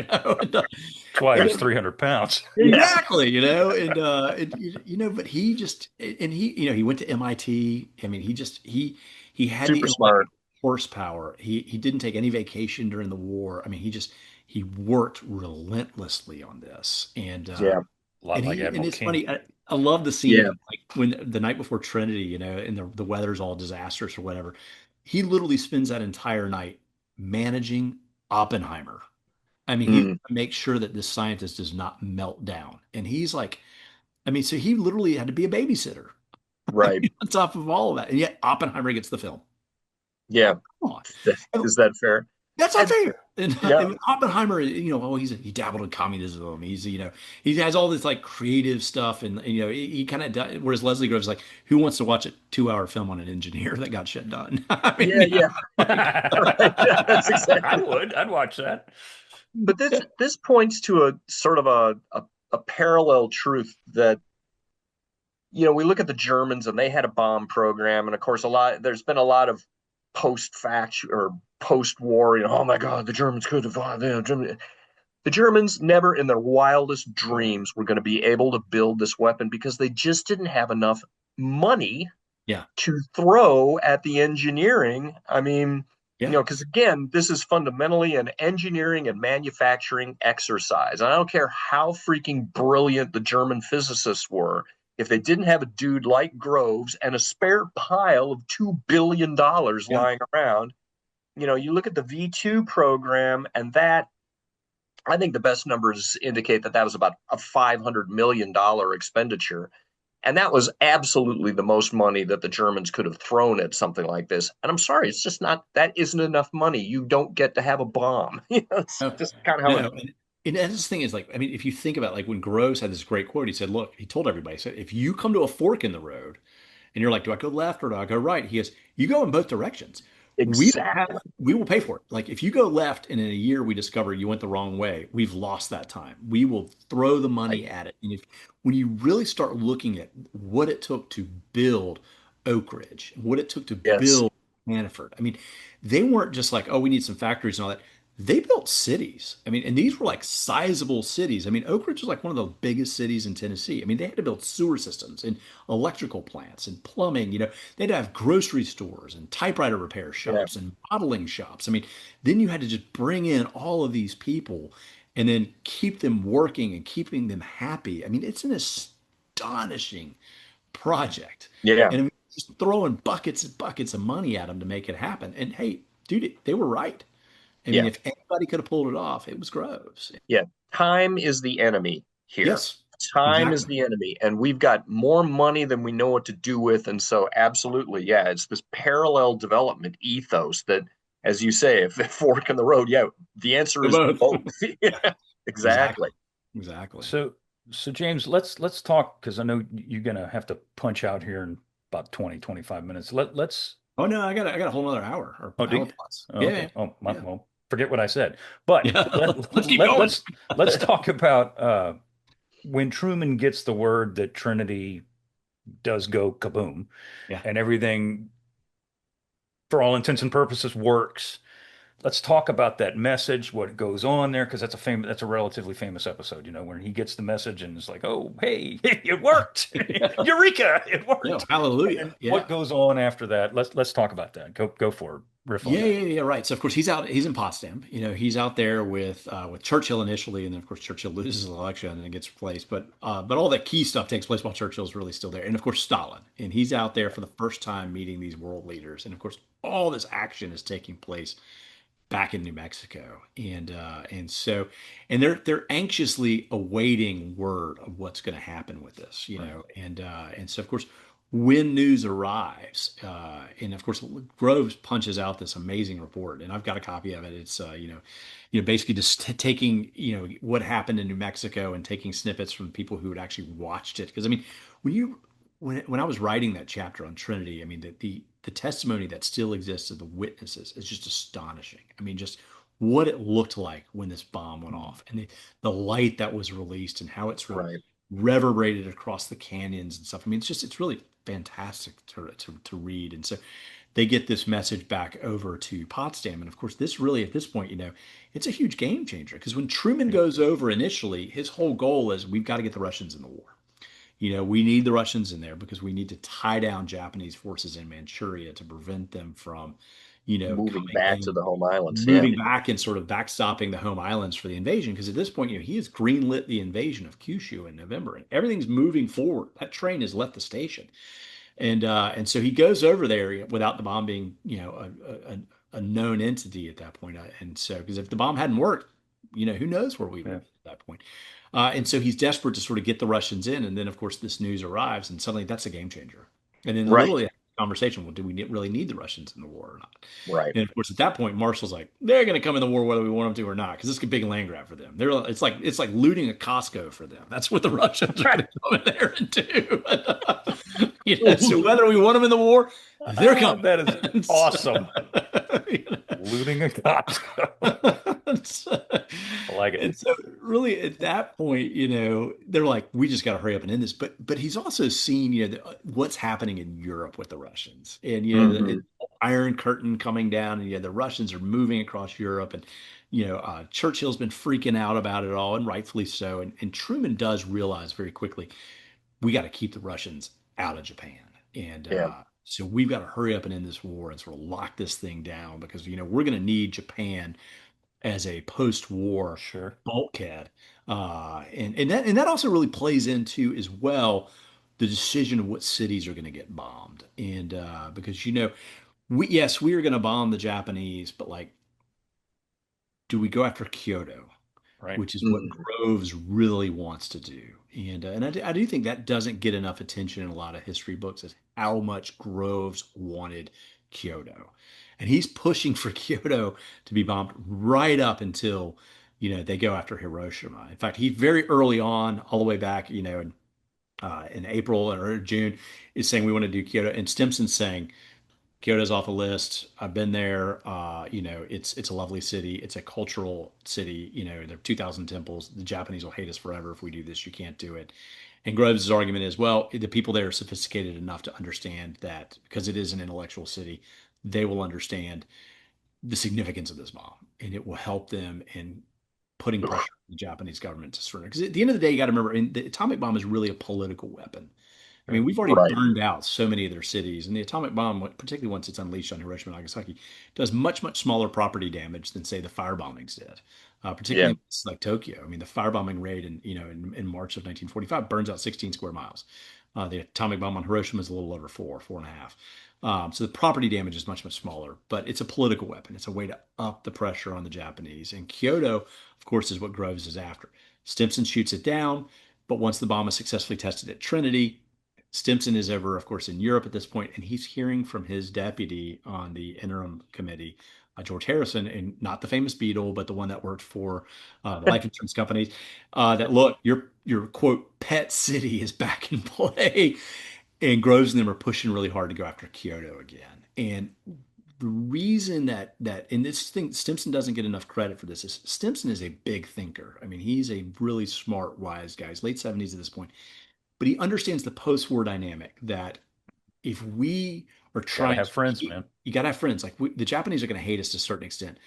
That's why he and was then 300 pounds. Yeah, exactly, but he just and he went to MIT. I mean, he had the super intellectual smart. horsepower. He didn't take any vacation during the war. I mean, he worked relentlessly on this. And Yeah, A lot like Admiral it's King. funny. I love the yeah. scene like when the night before Trinity, and the weather's all disastrous or whatever. He literally spends that entire night managing Oppenheimer. I mean, he's Mm, going to make sure that this scientist does not melt down. And he's like, I mean, so he literally had to be a babysitter right. on top of all of that. And yet Oppenheimer gets the film. Yeah. Come on. And Is that fair? that's not And fair. And, yeah, and Oppenheimer, he dabbled in communism. He has all this like creative stuff. And he kind of, whereas Leslie Groves is like, who wants to watch a 2 hour film on an engineer that got shit done? I mean, yeah, yeah. like, Right. That's I exactly. would. I'd watch that. But this points to a sort of a parallel truth that we look at the Germans and they had a bomb program, and of course there's been a lot of post fact or post war, oh my God, the Germans could have the Germans never in their wildest dreams were going to be able to build this weapon because they just didn't have enough money Yeah. to throw at the engineering. I mean, Yeah. because again, this is fundamentally an engineering and manufacturing exercise. And I don't care how freaking brilliant the German physicists were. If they didn't have a dude like Groves and a spare pile of $2 billion Yeah. lying around, you look at the V2 program, and that I think the best numbers indicate that was about a $500 million expenditure. And that was absolutely the most money that the Germans could have thrown at something like this. And I'm sorry, it's just not, that isn't enough money. You don't get to have a bomb. It's No, just kind of how it. no. And this thing is like, I mean, if you think about like when Groves had this great quote, he said, look, he told everybody, he said, if you come to a fork in the road and you're like, do I go left or do I go right? He goes, you go in both directions. Exactly. We will pay for it. Like if you go left and in a year we discover you went the wrong way, we've lost that time. We will throw the Right. money at it. And if when you really start looking at what it took to build Oak Ridge, what it took to Yes. build Hanford, I mean, they weren't just like, oh, we need some factories and all that. They built cities. I mean, and these were like sizable cities. I mean, Oak Ridge was like one of the biggest cities in Tennessee. I mean, they had to build sewer systems and electrical plants and plumbing. They'd have grocery stores and typewriter repair Yeah. shops and modeling shops. I mean, then you had to just bring in all of these people and then keep them working and keeping them happy. I mean, it's an astonishing project. Yeah. And I mean, just throwing buckets and buckets of money at them to make it happen. And hey, dude, they were right. I mean, Yeah. if anybody could have pulled it off, it was Groves. Yeah. Time is the enemy here. Yes, Time is exactly. the enemy. And we've got more money than we know what to do with. And so, absolutely, yeah, it's this parallel development ethos that, as you say, if the fork in the road, yeah, the answer They're is both. both. Yeah, Yeah, exactly. exactly. Exactly. So, so James, let's talk because I know you're gonna have to punch out here in about 20, 25 minutes. Let's Oh no, I got a whole other hour or oh, do hour you? plus. Oh, okay. Yeah, Oh, yeah. well, forget what I said. But Yeah. Let's keep let going. let's talk about when Truman gets the word that Trinity does go kaboom Yeah. and everything, for all intents and purposes, works. Let's talk about that message, what goes on there, because that's a relatively famous episode, when he gets the message and it's like, oh, hey, it worked. Yeah. Eureka, it Yeah. worked. And Hallelujah. then what Yeah. goes on after that? Let's talk about that. Go for it. Riff on Yeah, that. yeah, yeah, right. So of course he's out. He's in Potsdam. He's out there with Churchill initially, and then of course Churchill loses the election and then gets replaced. But all that key stuff takes place while Churchill's really still there, and of course Stalin, and he's out there for the first time meeting these world leaders, and of course all this action is taking place back in New Mexico, and they're anxiously awaiting word of what's going to happen with this, Right. and so of course when news arrives, and of course Groves punches out this amazing report, and I've got a copy of it. It's basically just taking what happened in New Mexico and taking snippets from people who had actually watched it, because I mean when I was writing that chapter on Trinity, I mean the testimony that still exists of the witnesses is just astonishing. I mean, just what it looked like when this bomb went Mm. off, and the light that was released, and how it sort of Right. reverberated across the canyons and stuff. I mean, it's really fantastic to read. And so they get this message back over to Potsdam, and of course, this really at this point, it's a huge game changer, because when Truman Yeah. goes over initially, his whole goal is we've got to get the Russians in the war. We need the Russians in there because we need to tie down Japanese forces in Manchuria to prevent them from, Moving coming back to in, the home islands. Yeah. moving back and sort of backstopping the home islands for the invasion. Because at this point, he has greenlit the invasion of Kyushu in November, and everything's moving forward. That train has left the station, and so he goes over there without the bomb being, a known entity at that point. And so, because if the bomb hadn't worked, who knows where we would Yeah. be at that point. And so he's desperate to sort of get the Russians in. And then, of course, this news arrives, and suddenly that's a game changer. And then Right. literally, conversation, well, do we really need the Russians in the war or not? Right. And of course, at that point, Marshall's like, they're going to come in the war whether we want them to or not, because it's a big land grab for them. It's like looting a Costco for them. That's what the Russians are going to come in there and do. So whether we want them in the war, they're coming. That is And so- awesome. you know, Looting a cop. I like it. And so really at that point, they're like, we just got to hurry up and end this. But he's also seen, what's happening in Europe with the Russians, and the Hmm. Iron Curtain coming down, and the Russians are moving across Europe, and Churchill's been freaking out about it all, and rightfully so. And Truman does realize very quickly we got to keep the Russians out of Japan. And Yeah. so we've got to hurry up and end this war and sort of lock this thing down because, we're going to need Japan as a post-war Sure. bulkhead. And that also really plays into as well the decision of what cities are going to get bombed. And because, we are going to bomb the Japanese, but like, do we go after Kyoto? Right. Which is what Hmm. Groves really wants to do. And I do think that doesn't get enough attention in a lot of history books as how much Groves wanted Kyoto. And he's pushing for Kyoto to be bombed right up until, they go after Hiroshima. In fact, he very early on, all the way back, in April or June, is saying we want to do Kyoto. And Stimson's saying, Kyoto's off the list. I've been there. It's a lovely city. It's a cultural city. There are 2,000 temples. The Japanese will hate us forever if we do this. You can't do it. And Groves' argument is, well, the people there are sophisticated enough to understand that because it is an intellectual city, they will understand the significance of this bomb, and it will help them in putting pressure on the Japanese government to surrender. Because at the end of the day, you got to remember, the atomic bomb is really a political weapon. I mean, Sure. we've already Right. burned out so many of their cities, and the atomic bomb, particularly once it's unleashed on Hiroshima and Nagasaki, does much, much smaller property damage than, say, the fire bombings did. Yeah. Particularly in places like Tokyo. I mean, the firebombing rate in March of 1945 burns out 16 square miles. The atomic bomb on Hiroshima is a little over 4.5. So the property damage is much, much smaller, but it's a political weapon. It's a way to up the pressure on the Japanese. And Kyoto, of course, is what Groves is after. Stimson shoots it down, but once the bomb is successfully tested at Trinity, Stimson is over, of course, in Europe at this point, and he's hearing from his deputy on the interim committee, George Harrison, and not the famous Beadle, but the one that worked for the life insurance companies. That look, your quote pet city is back in play, and Groves and them are pushing really hard to go after Kyoto again. And the reason that in this thing, Stimson doesn't get enough credit for this is Stimson is a big thinker. I mean, he's a really smart, wise guy. He's late 70s at this point, but he understands the post-war dynamic that if we are Got to trying have to friends, keep, man. you got to have friends. Like the Japanese are going to hate us to a certain extent,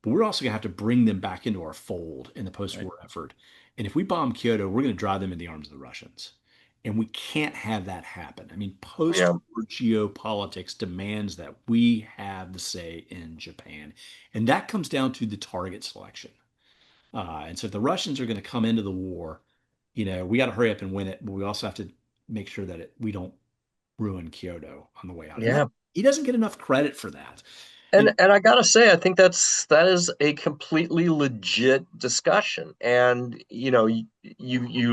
but we're also going to have to bring them back into our fold in the Right. post-war effort. And if we bomb Kyoto, we're going to drive them in the arms of the Russians. And we can't have that happen. I mean, Yeah. post-war geopolitics demands that we have the say in Japan. And that comes down to the target selection. And so if the Russians are going to come into the war, we got to hurry up and win it, but we also have to make sure that we don't ruin Kyoto on the way out. And that Yeah. he doesn't get enough credit for that. And And and I gotta say, I think that is a completely legit discussion. And you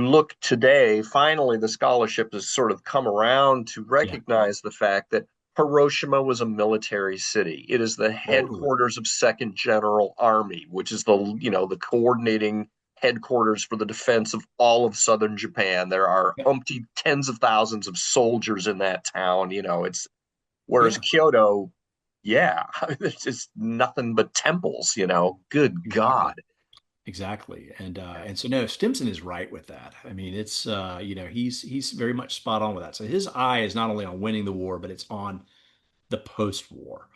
look today, finally the scholarship has sort of come around to yeah, recognize the fact that Hiroshima was a military city. It is the totally. headquarters of Second General Army, which is the coordinating headquarters for the defense of all of southern Japan. There are Yeah, umpty tens of thousands of soldiers in that town. It's Whereas yeah, Kyoto, yeah, it's just nothing but temples, Good exactly. God. Exactly. And Yeah. and so no, Stimson is right with that. I mean, it's he's very much spot on with that. So his eye is not only on winning the war, but it's on the post-war.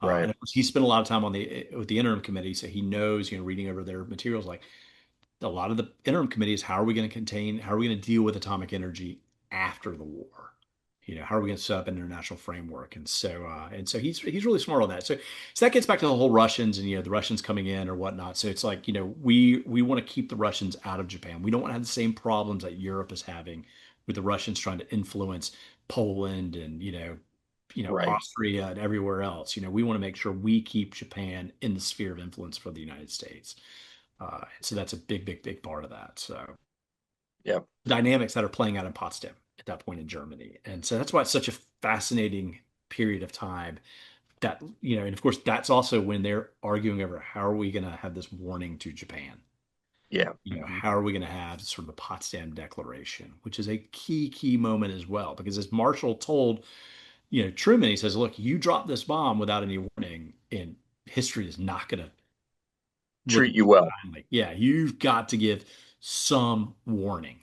And Right. of course, he spent a lot of time on with the interim committee, so he knows, reading over their materials, like a lot of the interim committee is how are we going to deal with atomic energy after the war? How are we going to set up an international framework? And so he's really smart on that. So that gets back to the whole Russians and the Russians coming in or whatnot. So it's like, we want to keep the Russians out of Japan. We don't want to have the same problems that Europe is having with the Russians trying to influence Poland and Right. Austria and everywhere else. We want to make sure we keep Japan in the sphere of influence for the United States. So that's a big, big, big part of that. So Yep. dynamics that are playing out in Potsdam at that point in Germany. And so that's why it's such a fascinating period of time that, and of course, that's also when they're arguing over how are we going to have this warning to Japan? Yeah. Hmm. How are we going to have sort of the Potsdam Declaration, which is a key moment as well, because as Marshall told, Truman, he says, look, you drop this bomb without any warning, and history is not going to look at treat you me well. kindly. Yeah, you've got to give some warning.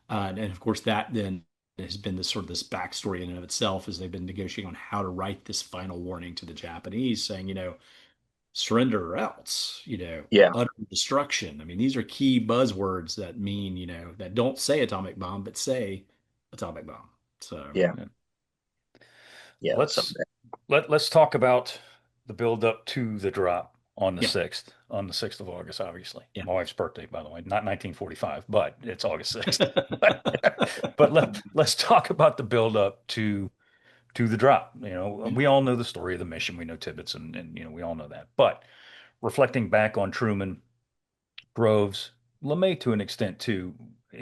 And of course, that then has been this sort of this backstory in and of itself as they've been negotiating on how to write this final warning to the Japanese, saying, surrender or else, Yeah, utter destruction. I mean, these are key buzzwords that mean, that don't say atomic bomb, but say atomic bomb. So, yeah, Yeah. yeah. Let's let's talk about the build up to the drop on the yeah, 6th of August, obviously. yeah. My wife's birthday, by the way, not 1945, but it's August 6th. But let's talk about the build up to the drop. Yeah, We all know the story of the mission. We know Tibbets and we all know that. But reflecting back on Truman, Groves, LeMay to an extent too,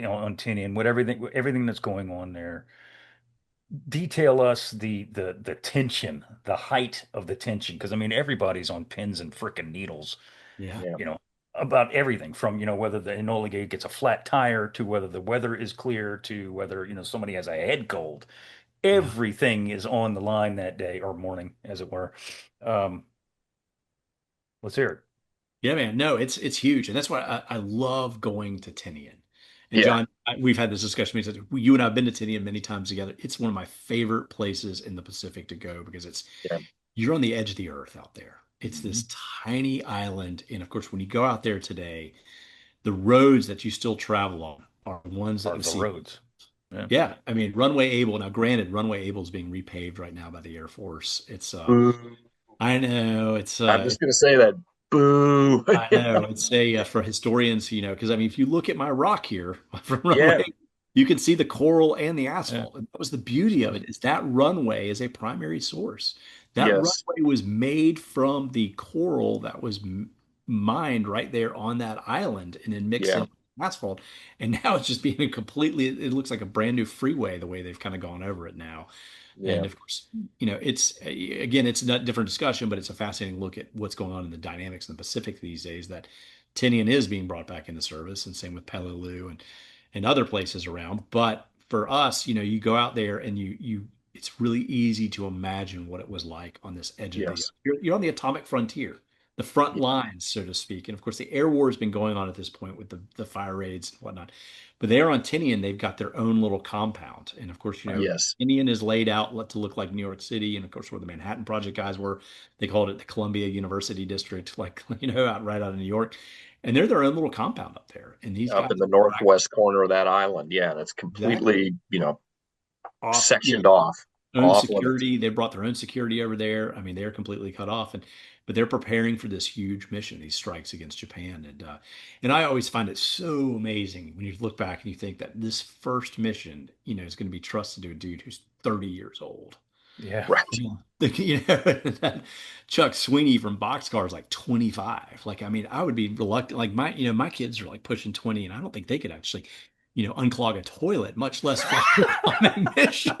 on Tinian, what everything that's going on there. Detail us the tension, the height of the tension, because I mean everybody's on pins and frickin' needles, yeah, Yeah, you know, about everything from whether the Enola Gay gets a flat tire to whether the weather is clear to whether somebody has a head cold. yeah. Everything is on the line that day or morning, as it were. Um, let's hear it. Yeah, man. No, it's huge, and that's why I love going to Tinian. And yeah, John, we've had this discussion many times. You and I have been to Tinian many times together. It's one of my favorite places in the Pacific to go because yeah. you're on the edge of the earth out there. It's Mhm. this tiny island, and of course, when you go out there today, the roads that you still travel on are ones that Are have the seen. roads? Yeah, Yeah, I mean, Runway Able. Now, granted, Runway Able is being repaved right now by the Air Force. Boo. I know, I'm just gonna say that. Boo. I know it's a for historians, because I mean, if you look at my rock here from Yeah, runway, you can see the coral and the yeah, asphalt. And that was the beauty of it is that runway is a primary source. That yes, runway was made from the coral that was mined right there on that island and then mixed yeah, in asphalt. And now it's just being a completely, it looks like a brand new freeway the way they've kind of gone over it now. yeah, And of course, it's again, it's a different discussion, but it's a fascinating look at what's going on in the dynamics in the Pacific these days. That Tinian is being brought back into service, and same with Peleliu and other places around. But for us, you go out there and it's really easy to imagine what it was like on this edge of the. yes, You're on the atomic frontier, the front yeah, lines, so to speak. And of course, the air war has been going on at this point with the fire raids and whatnot. But there on Tinian, they've got their own little compound, and of course, right. yes, Indian is laid out to look like New York City, and of course, where the Manhattan Project guys were, they called it the Columbia University District, like right out of New York, and they're their own little compound up there. And these up guys in the are northwest corner of that island. Yeah, that's exactly completely, off, sectioned off, own off limits. security. They brought their own security over there. I mean, they're completely cut off, and but they're preparing for this huge mission, these strikes against Japan, and I always find it so amazing when you look back and you think that this first mission, is going to be trusted to a dude who's 30 years old. Yeah, Yeah. That Chuck Sweeney from Boxcar is like 25. Like, I mean, I would be reluctant. Like my kids are like pushing 20, and I don't think they could actually, unclog a toilet, much less fly on a mission.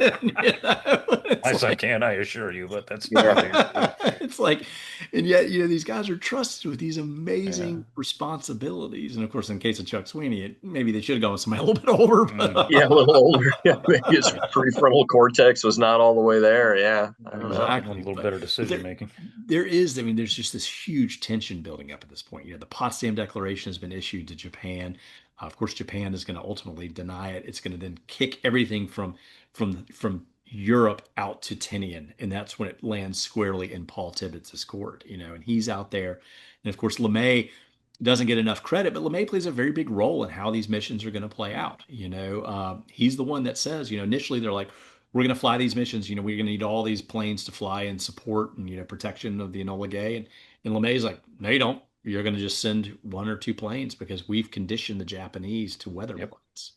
It's I like can, I assure you, but that's Yeah, neither here nor it's like, and yet, these guys are trusted with these there. amazing responsibilities. And of course, in the case of Chuck Sweeney, maybe they should have gone with somebody a little bit older, Yeah. but Hmm. yeah, a little older. Yeah, maybe his prefrontal cortex was not all the way there. Yeah, I don't know. A exactly. little But better decision there making. there is, I mean, there's just this huge tension building up at this point. The Potsdam Declaration has been issued to Japan. Of course, Japan is going to ultimately deny it. It's going to then kick everything from Europe out to Tinian, and that's when it lands squarely in Paul Tibbets' court. And he's out there, and of course, LeMay doesn't get enough credit, but LeMay plays a very big role in how these missions are going to play out. He's the one that says, initially they're like, we're going to fly these missions. We're going to need all these planes to fly and support and protection of the Enola Gay. And LeMay's like, no, you don't. You're going to just send one or two planes because we've conditioned the Japanese to weather Yep. planes,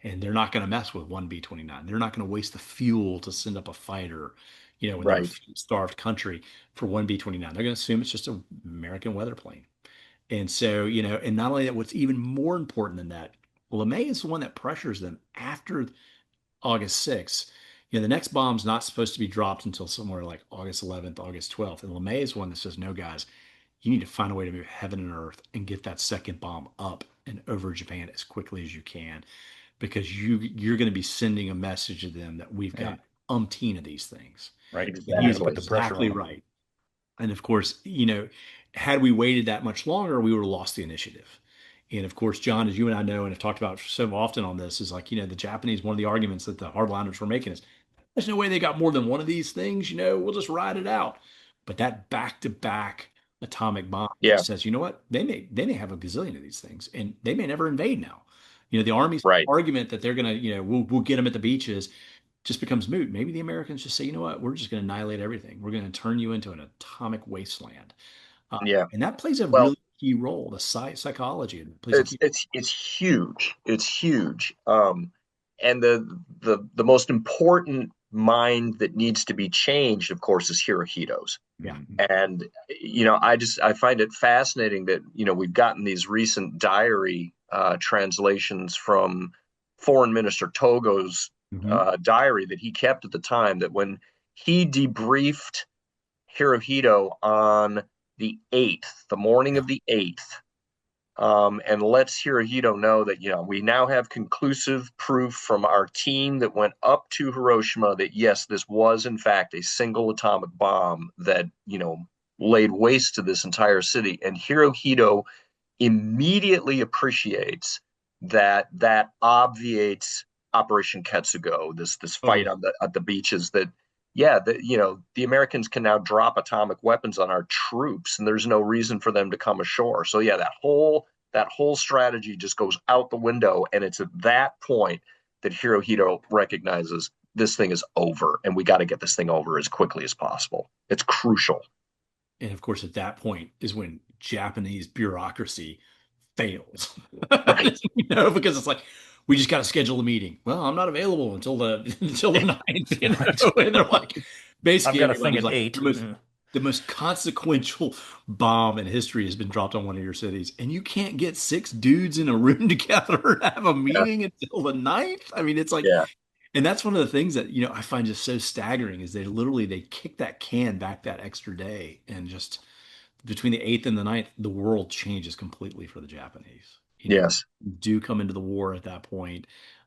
and they're not going to mess with one B-29. They're not going to waste the fuel to send up a fighter, when they're a Right, starved country for one B-29. They're going to assume it's just an American weather plane. And so, and not only that, what's even more important than that, LeMay is the one that pressures them after August 6th. The next bomb's not supposed to be dropped until somewhere like August 11th, August 12th. And LeMay is one that says, no, guys, you need to find a way to move heaven and earth and get that second bomb up and over Japan as quickly as you can, because you're going to be sending a message to them that we've Yeah. got umpteen of these things. Right. And You got he's to put exactly. the pressure on exactly them. right. And of course, had we waited that much longer, we would have lost the initiative. And of course, John, as you and I know and have talked about so often on this, is like, the Japanese, one of the arguments that the hardliners were making is there's no way they got more than one of these things, we'll just ride it out. But that back-to-back atomic bomb Yeah, just says, you know what? They may have a gazillion of these things and they may never invade now. The Army's right. argument that they're gonna, we'll get them at the beaches just becomes moot. Maybe the Americans just say, you know what, we're just going to annihilate everything. We're going to turn you into an atomic wasteland. Uh, Yeah. and that plays a Well, really key role. The psychology plays a it's key. it's it's huge. It's huge. And the most important mind that needs to be changed, of course, is Hirohito's. Yeah. And I find it fascinating that we've gotten these recent diary translations from Foreign Minister Togo's Hmm. diary that he kept at the time. That when he debriefed Hirohito on the 8th, the morning Yeah. of the 8th, and lets Hirohito know that we now have conclusive proof from our team that went up to Hiroshima that yes, this was in fact a single atomic bomb that laid waste to this entire city. And Hirohito immediately appreciates that obviates Operation Ketsugo, this Oh, fight yeah. on the at the beaches. That yeah, the Americans can now drop atomic weapons on our troops, and there's no reason for them to come ashore. So yeah, that whole strategy just goes out the window, and it's at that point that Hirohito recognizes this thing is over, and we got to get this thing over as quickly as possible. It's crucial. And of course, at that point is when Japanese bureaucracy fails. Right. Because it's like, we just got to schedule a meeting. Well, I'm not available until the until the ninth, Right. and they're like, I've basically got a thing everybody's at like, eight. the most consequential bomb in history has been dropped on one of your cities, and you can't get six dudes in a room together to have a Yeah. meeting until the ninth. I mean, it's like, Yeah. and that's one of the things that I find just so staggering is they kick that can back that extra day, and just between the eighth and the ninth, the world changes completely for the Japanese. Yes. Do come into the war at that point.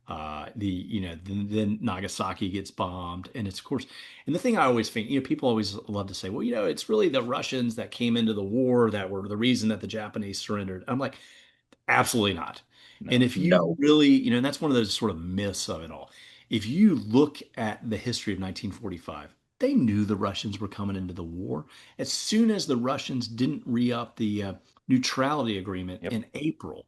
Then Nagasaki gets bombed, and it's of course, and the thing I always think, people always love to say, well, it's really the Russians that came into the war that were the reason that the Japanese surrendered. I'm like, absolutely not. And No. if you No. really, and that's one of those sort of myths of it all. If you look at the history of 1945, they knew the Russians were coming into the war. As soon as the Russians didn't re-up the neutrality agreement Yep. in April,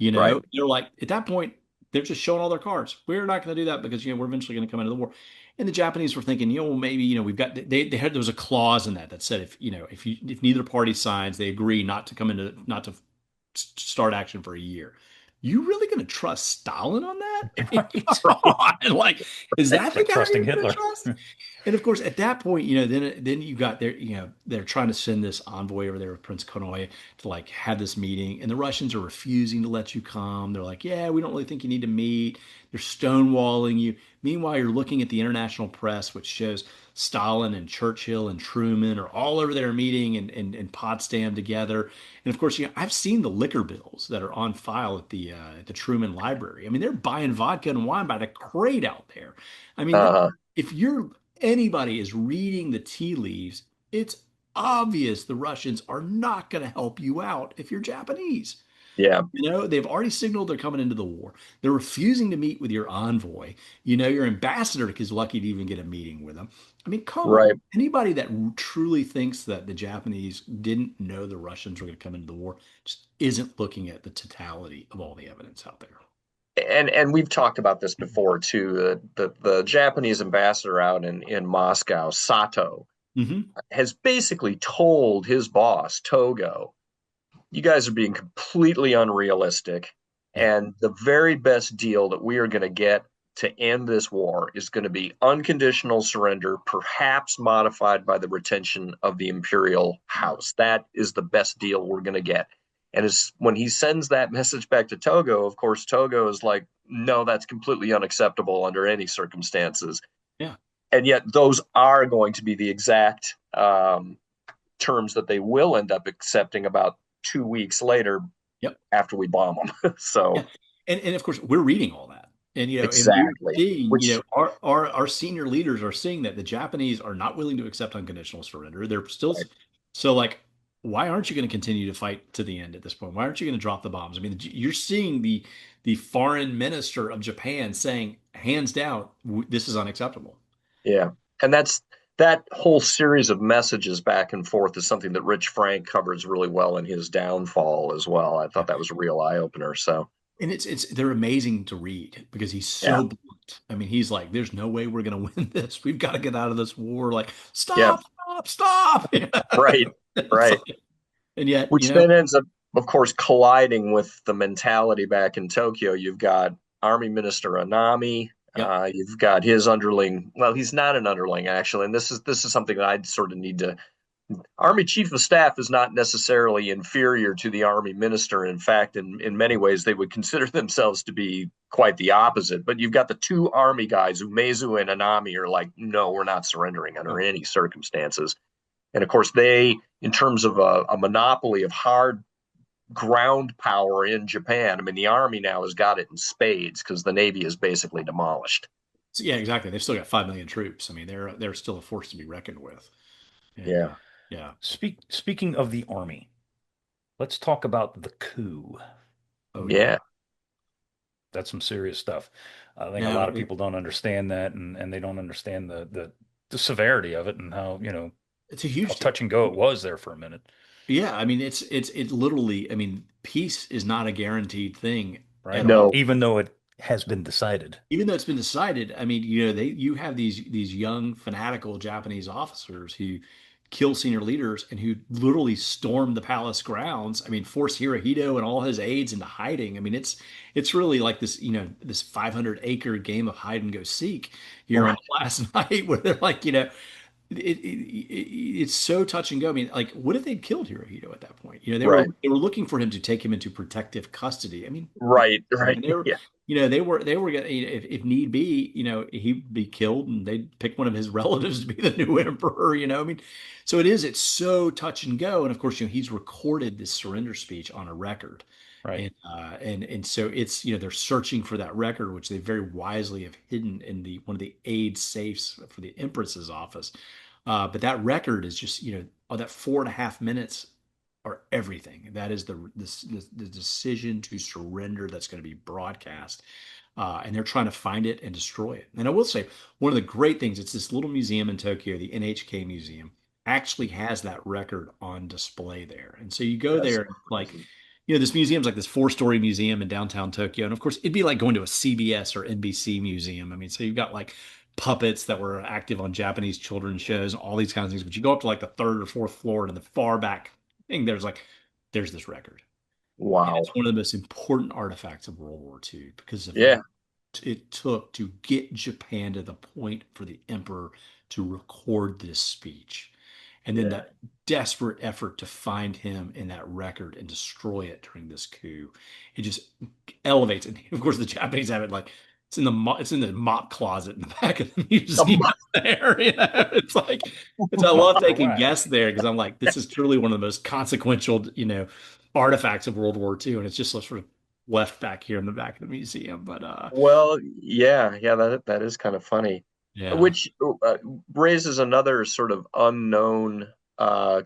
Right. they're like, at that point, they're just showing all their cards. We're not going to do that because, we're eventually going to come into the war. And the Japanese were thinking, well, maybe, we've got, they had, there was a clause in that said, if neither party signs, they agree not to start action for a year. You really going to trust Stalin on that? I mean, Right. come on. Like, is that It's the like guy trusting you're going to Hitler. trust? And of course, at that point, then you got there, they're trying to send this envoy over there with Prince Konoye to like have this meeting, and the Russians are refusing to let you come. They're like, yeah, we don't really think you need to meet. They're stonewalling you. Meanwhile, you're looking at the international press, which shows Stalin and Churchill and Truman are all over there meeting in Potsdam together. And of course, I've seen the liquor bills that are on file at the Truman Library. I mean, they're buying vodka and wine by the crate out there. I mean, Uh, if anybody is reading the tea leaves, it's obvious the Russians are not going to help you out if you're Japanese. yeah. They've already signaled they're coming into the war. They're refusing to meet with your envoy. Your ambassador is lucky to even get a meeting with them. I mean, come on. Right. Anybody that truly thinks that the Japanese didn't know the Russians were going to come into the war just isn't looking at the totality of all the evidence out there. And we've talked about this before too. The Japanese ambassador out in Moscow, Sato, Hmm. has basically told his boss Togo, "You guys are being completely unrealistic, Yeah. and the very best deal that we are going to get to end this war is going to be unconditional surrender, perhaps modified by the retention of the imperial house. That is the best deal we're going to get." And when he sends that message back to Togo, of course, Togo is like, "No, that's completely unacceptable under any circumstances." Yeah. And yet, those are going to be the exact terms that they will end up accepting about 2 weeks later Yep. after we bomb them. Yeah. So And of course we're reading all that. And we're exactly, seeing, which our senior leaders are seeing that the Japanese are not willing to accept unconditional surrender. They're still right. So like, why aren't you going to continue to fight to the end at this point? Why aren't you going to drop the bombs? I mean, you're seeing the foreign minister of Japan saying, hands down, this is unacceptable. Yeah. And that whole series of messages back and forth is something that Rich Frank covers really well in his Downfall as well. I Yeah. thought that was a real eye opener. So, And it's they're amazing to read because he's yeah. so blunt. I mean, he's like, "There's no way we're going to win this. We've got to get out of this war. Like, Yeah. stop, stop, stop." Right. It's Right. like, and yet, Which then ends up, of course, colliding with the mentality back in Tokyo. You've got Army Minister Anami. yep. You've got his underling. Well, he's not an underling actually, and this is something that I'd sort of need to. Army Chief of Staff is not necessarily inferior to the Army Minister. In fact, in many ways, they would consider themselves to be quite the opposite. But you've got the two Army guys, Umezu and Anami, are like, no, we're not surrendering under Oh, any circumstances. And of course, they, in terms of a monopoly of hard ground power in Japan, I mean, the Army now has got it in spades because the Navy is basically demolished. so yeah, exactly. They've still got 5 million troops. I mean, they're still a force to be reckoned with. And Yeah. yeah. Speaking of the army, let's talk about the coup. Oh yeah. Yeah. That's some serious stuff. I think a Now, lot of people don't understand that, and they don't understand the severity of it and how, it's a how huge deal. touch and go it was there for a minute, Yeah, I mean, it literally. I mean, peace is not a guaranteed thing right? at all. No. Even though it has been decided, Even though it's been decided, I mean, you have these young fanatical Japanese officers who kill senior leaders and who literally storm the palace grounds. I mean, force Hirohito and all his aides into hiding. I mean, it's really like this, this 500-acre game of hide and go seek here on Right. the last night where they're like, it's so touch and go. I mean, like, what if they'd killed Hirohito at that point? Right. They were looking for him to take him into protective custody. I mean, Right. Right. and they were, Yeah. they were gonna, if need be, he'd be killed, and they'd pick one of his relatives to be the new emperor. I mean, so it's so touch and go. And of course, he's recorded this surrender speech on a record, right? and so it's they're searching for that record, which they very wisely have hidden in the one of the aid safes for the empress's office. But that record is just that 4.5 minutes are everything. That is the decision to surrender that's going to be broadcast. And they're trying to find it and destroy it. And I will say, one of the great things, it's this little museum in Tokyo, the NHK Museum, actually has that record on display there. And so you go That's there, and like, amazing. this museum's like this 4-story museum in downtown Tokyo. And of course, it'd be like going to a CBS or NBC museum. I mean, so you've got like puppets that were active on Japanese children's shows, all these kinds of things. But you go up to like the third or fourth floor, and in the far back thing, there's this record. And Wow. it's one of the most important artifacts of World War II because of Yeah. what it took to get Japan to the point for the emperor to record this speech. And then Yeah. that desperate effort to find him in that record and destroy it during this coup. It just elevates it. Of course, the Japanese have it like it's in the mop closet in the back of the museum there. It's like I love All taking right. guests there because I'm like, this is truly one of the most consequential, artifacts of World War II, and it's just sort of left back here in the back of the museum. But Well, yeah, yeah, that is kind of funny, yeah, which raises another sort of unknown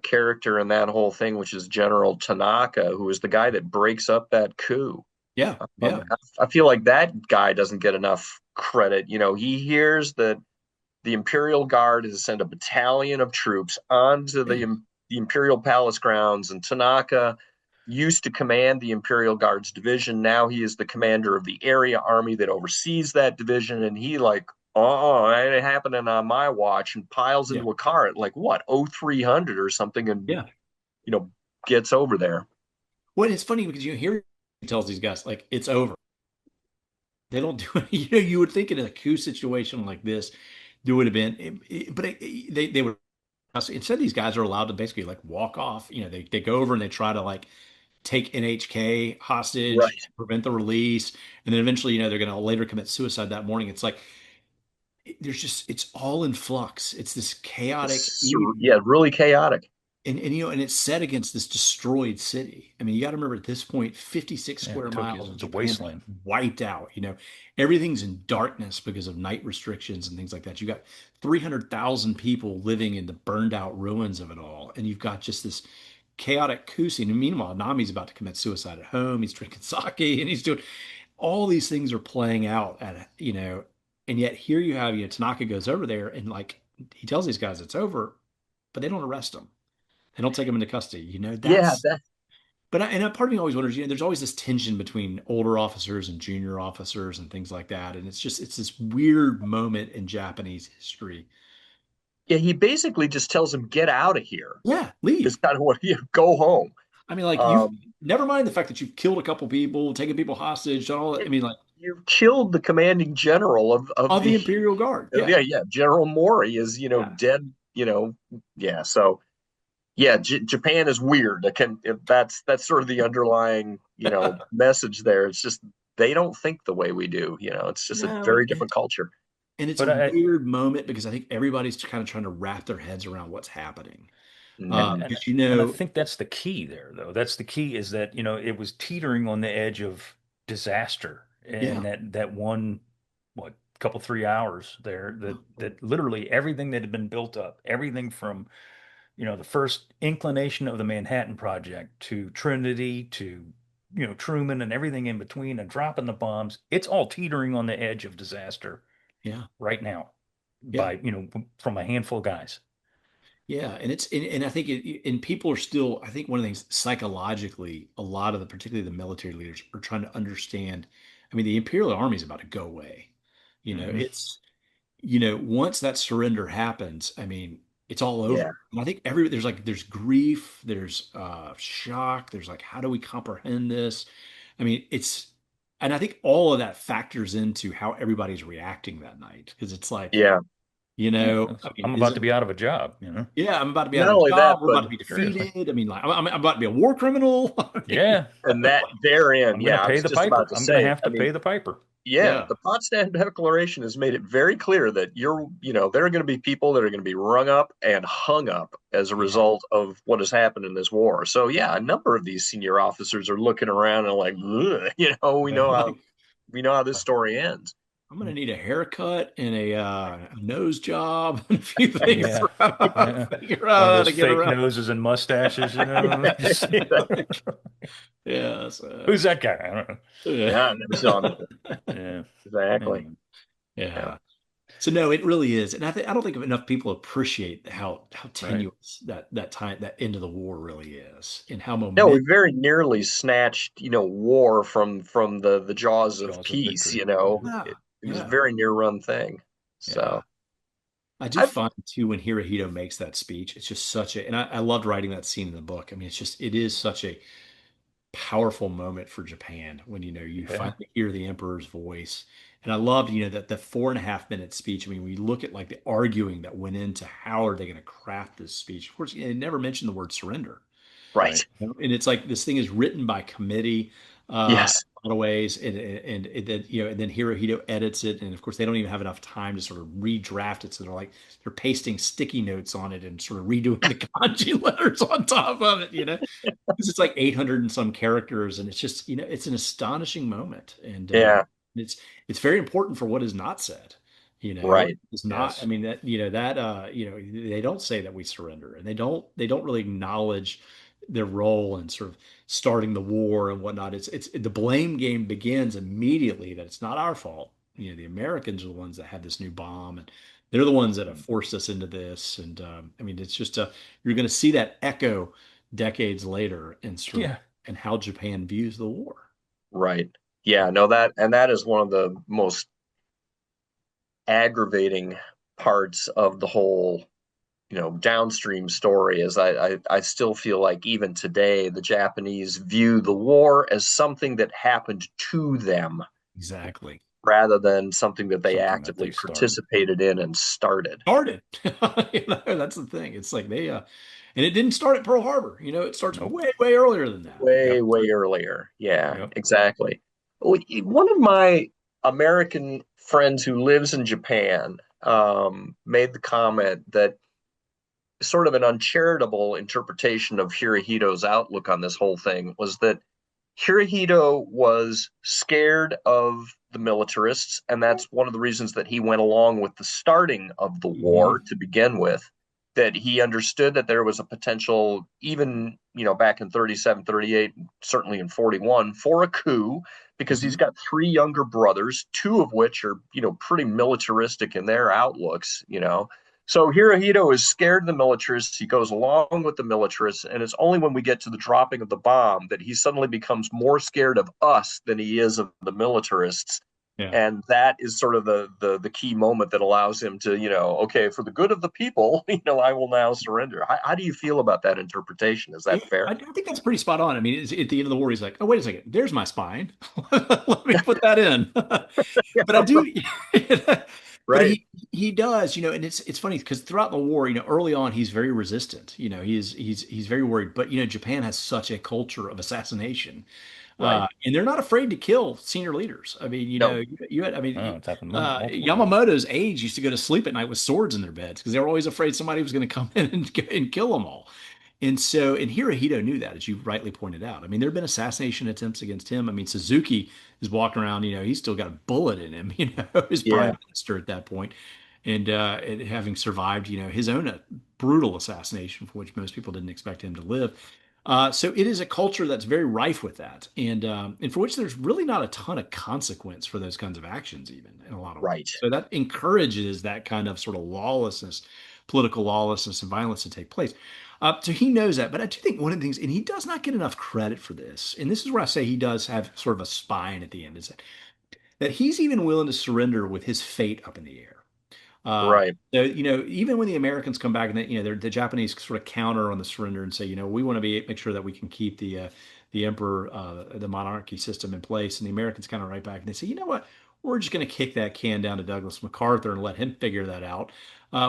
character in that whole thing, which is General Tanaka, who is the guy that breaks up that coup. yeah, yeah, I feel like that guy doesn't get enough credit. He hears that the Imperial Guard has sent a battalion of troops onto the Imperial Palace grounds, and Tanaka used to command the Imperial Guard's division. Now he is the commander of the area army that oversees that division, and he like, oh, it ain't happening on my watch, and piles yeah, into a car at like what, 0300 or something, and yeah. you know gets over there. Well, it's funny because you hear he tells these guys like it's over. They don't do it. You would think in a coup situation like this, there would have been, but they would. Instead, these guys are allowed to basically like walk off. They go over and they try to like take NHK hostage, Right. prevent the release, and then eventually, they're going to later commit suicide that morning. It's like it's all in flux. It's this chaotic. Yeah, really chaotic. and it's set against this destroyed city. I mean, you got to remember at this point, 56 Yeah, square Tokyo miles of is a Japan wasteland. wiped out. Everything's in darkness because of night restrictions and things like that. You got 300,000 people living in the burned out ruins of it all, and you've got just this chaotic coup scene. And meanwhile, Nami's about to commit suicide at home. He's drinking sake, and he's doing all these things are playing out and yet here you have, Tanaka goes over there and like he tells these guys it's over, but they don't arrest him. They don't take him into custody. Yeah, That's and a part of me always wonders, there's always this tension between older officers and junior officers and things like that. And it's this weird moment in Japanese history. yeah. He basically just tells him, "Get out of here." Yeah, Is leave. kind of what you go home. I mean, like you've Um, never mind the fact that you've killed a couple people, taken people hostage, done all that. I mean, like you've killed the commanding general of of the the Imperial Guard. yeah, Yeah. yeah. General Mori is Yeah. dead. Yeah. So yeah, Japan is weird. That's sort of the underlying message there. It's just they don't think the way we do. It's just a No, very different culture. and it's a But I weird moment because I think everybody's kind of trying to wrap their heads around what's happening. Hmm. and Because and I think that's the key there, though. That's the key is that, it was teetering on the edge of disaster, yeah, and that one, what, couple 3 hours there, that literally everything that had been built up, everything from, the first inclination of the Manhattan Project to Trinity to, Truman and everything in between and dropping the bombs, it's all teetering on the edge of disaster yeah, right now yeah, by, from a handful of guys. yeah, and I think and people are still. I think one of the things psychologically, a lot of particularly the military leaders are trying to understand. I mean, the Imperial Army is about to go away. Hmm. It's once that surrender happens, I mean, it's all Yeah, over. And I think there's grief, there's shock, there's like, how do we comprehend this? I mean, and I think all of that factors into how everybody's reacting that night. Because it's like, yeah. Yeah, I mean, I'm is about it, to be out of a job. yeah, I'm about to be out Not of a only that, job. We're but about to be Seriously. defeated. I mean, like, I'm about to be a war criminal. I mean, Yeah, and that therein, I'm gonna yeah, I pay was the just about piper. to I'm gonna say. have I to mean, pay the piper. yeah, yeah, the Potsdam Declaration has made it very clear that there are going to be people that are going to be rung up and hung up as a yeah, result of what has happened in this war. So yeah, a number of these senior officers are looking around and like, "Ugh," we know Yeah. how this story ends. I'm gonna need a haircut and a nose job and a few things Yeah. to Yeah. figure One of out how those to get fake around. noses and mustaches. Just, Yeah, so, who's that guy? I don't know. yeah. Yeah, I never saw him before. Yeah. Exactly. Anyway. Yeah. Yeah. So no, it really is, and I don't think enough people appreciate how Right. tenuous that end of the war really is, and how No, we moment. very nearly snatched, war from the jaws of Jaws of peace. victory. Hmm. It was a Yeah, very near run thing. yeah. So I do I've find too when Hirohito makes that speech, it's just such a, and I loved writing that scene in the book. I mean, it is such a powerful moment for Japan when you Yeah. finally hear the emperor's voice. And I loved that the 4.5 minute speech. I mean, we look at like the arguing that went into how are they going to craft this speech. Of course, it never mentioned the word surrender. right. And it's like this thing is written by committee Yes. a lot of ways, and then and then Hirohito edits it, and of course they don't even have enough time to sort of redraft it, so they're pasting sticky notes on it and sort of redoing the kanji letters on top of it, because it's like 800 and some characters, and it's just it's an astonishing moment, and Yeah. it's it's very important for what is not said. Right. It's not. I Yes. mean that they don't say that we surrender, and they don't really acknowledge their role in sort of starting the war and whatnot. It's the blame game begins immediately that it's not our fault. The Americans are the ones that had this new bomb, and they're the ones that have forced us into this. And I mean, it's just you're going to see that echo decades later in sort of Yeah. and how Japan views the war. Right. Yeah. No, that is one of the most aggravating parts of the whole, downstream story is I still feel like even today the Japanese view the war as something that happened to them Exactly. rather than something that they Something that actively they started. participated in and started. Started. That's the thing. It's like and it didn't start at Pearl Harbor. It starts Nope. way, way earlier than that. Way, Yep. way earlier. Yeah, Yep. exactly. One of my American friends who lives in Japan made the comment that sort of an uncharitable interpretation of Hirohito's outlook on this whole thing was that Hirohito was scared of the militarists, and that's one of the reasons that he went along with the starting of the war Hmm. to begin with. That he understood that there was a potential, even back in 37, 38, certainly in 41, for a coup, because he's Hmm. got three younger brothers, two of which are pretty militaristic in their outlooks. So Hirohito is scared of the militarists. He goes along with the militarists, and it's only when we get to the dropping of the bomb that he suddenly becomes more scared of us than he is of the militarists. Yeah. And that is sort of the key moment that allows him to, okay, for the good of the people, I will now surrender. How do you feel about that interpretation? Is Yeah, that fair? I think that's pretty spot on. I mean, at the end of the war, he's like, "Oh, wait a second, there's my spine. Let me put that in." Yeah, But I do, but right, he does, and it's funny because throughout the war, early on, he's very resistant. He's very worried. But Japan has such a culture of assassination, right. and they're not afraid to kill senior leaders. I mean, No, you had, I Oh, mean, it's happened multiple times. Yamamoto's aides used to go to sleep at night with swords in their beds because they were always afraid somebody was going to come in and kill them all. And Hirohito knew that, as you rightly pointed out. I mean, there have been assassination attempts against him. I mean, Suzuki is walking around, he's still got a bullet in him, as yeah, prime minister at that point, and having survived, his own brutal assassination, for which most people didn't expect him to live. So it is a culture that's very rife with that, and for which there's really not a ton of consequence for those kinds of actions, even in a lot of ways. right. So that encourages that kind of sort of lawlessness, political lawlessness, and violence to take place. So he knows that, but I do think one of the things, and he does not get enough credit for this, and this is where I say he does have sort of a spine at the end, is that he's even willing to surrender with his fate up in the air. Uh, Right, even when the Americans come back and the Japanese sort of counter on the surrender and say, we want to make sure that we can keep the emperor, the monarchy system in place, and the Americans kind of write back and they say, you know what, we're just going to kick that can down to Douglas MacArthur and let him figure that out,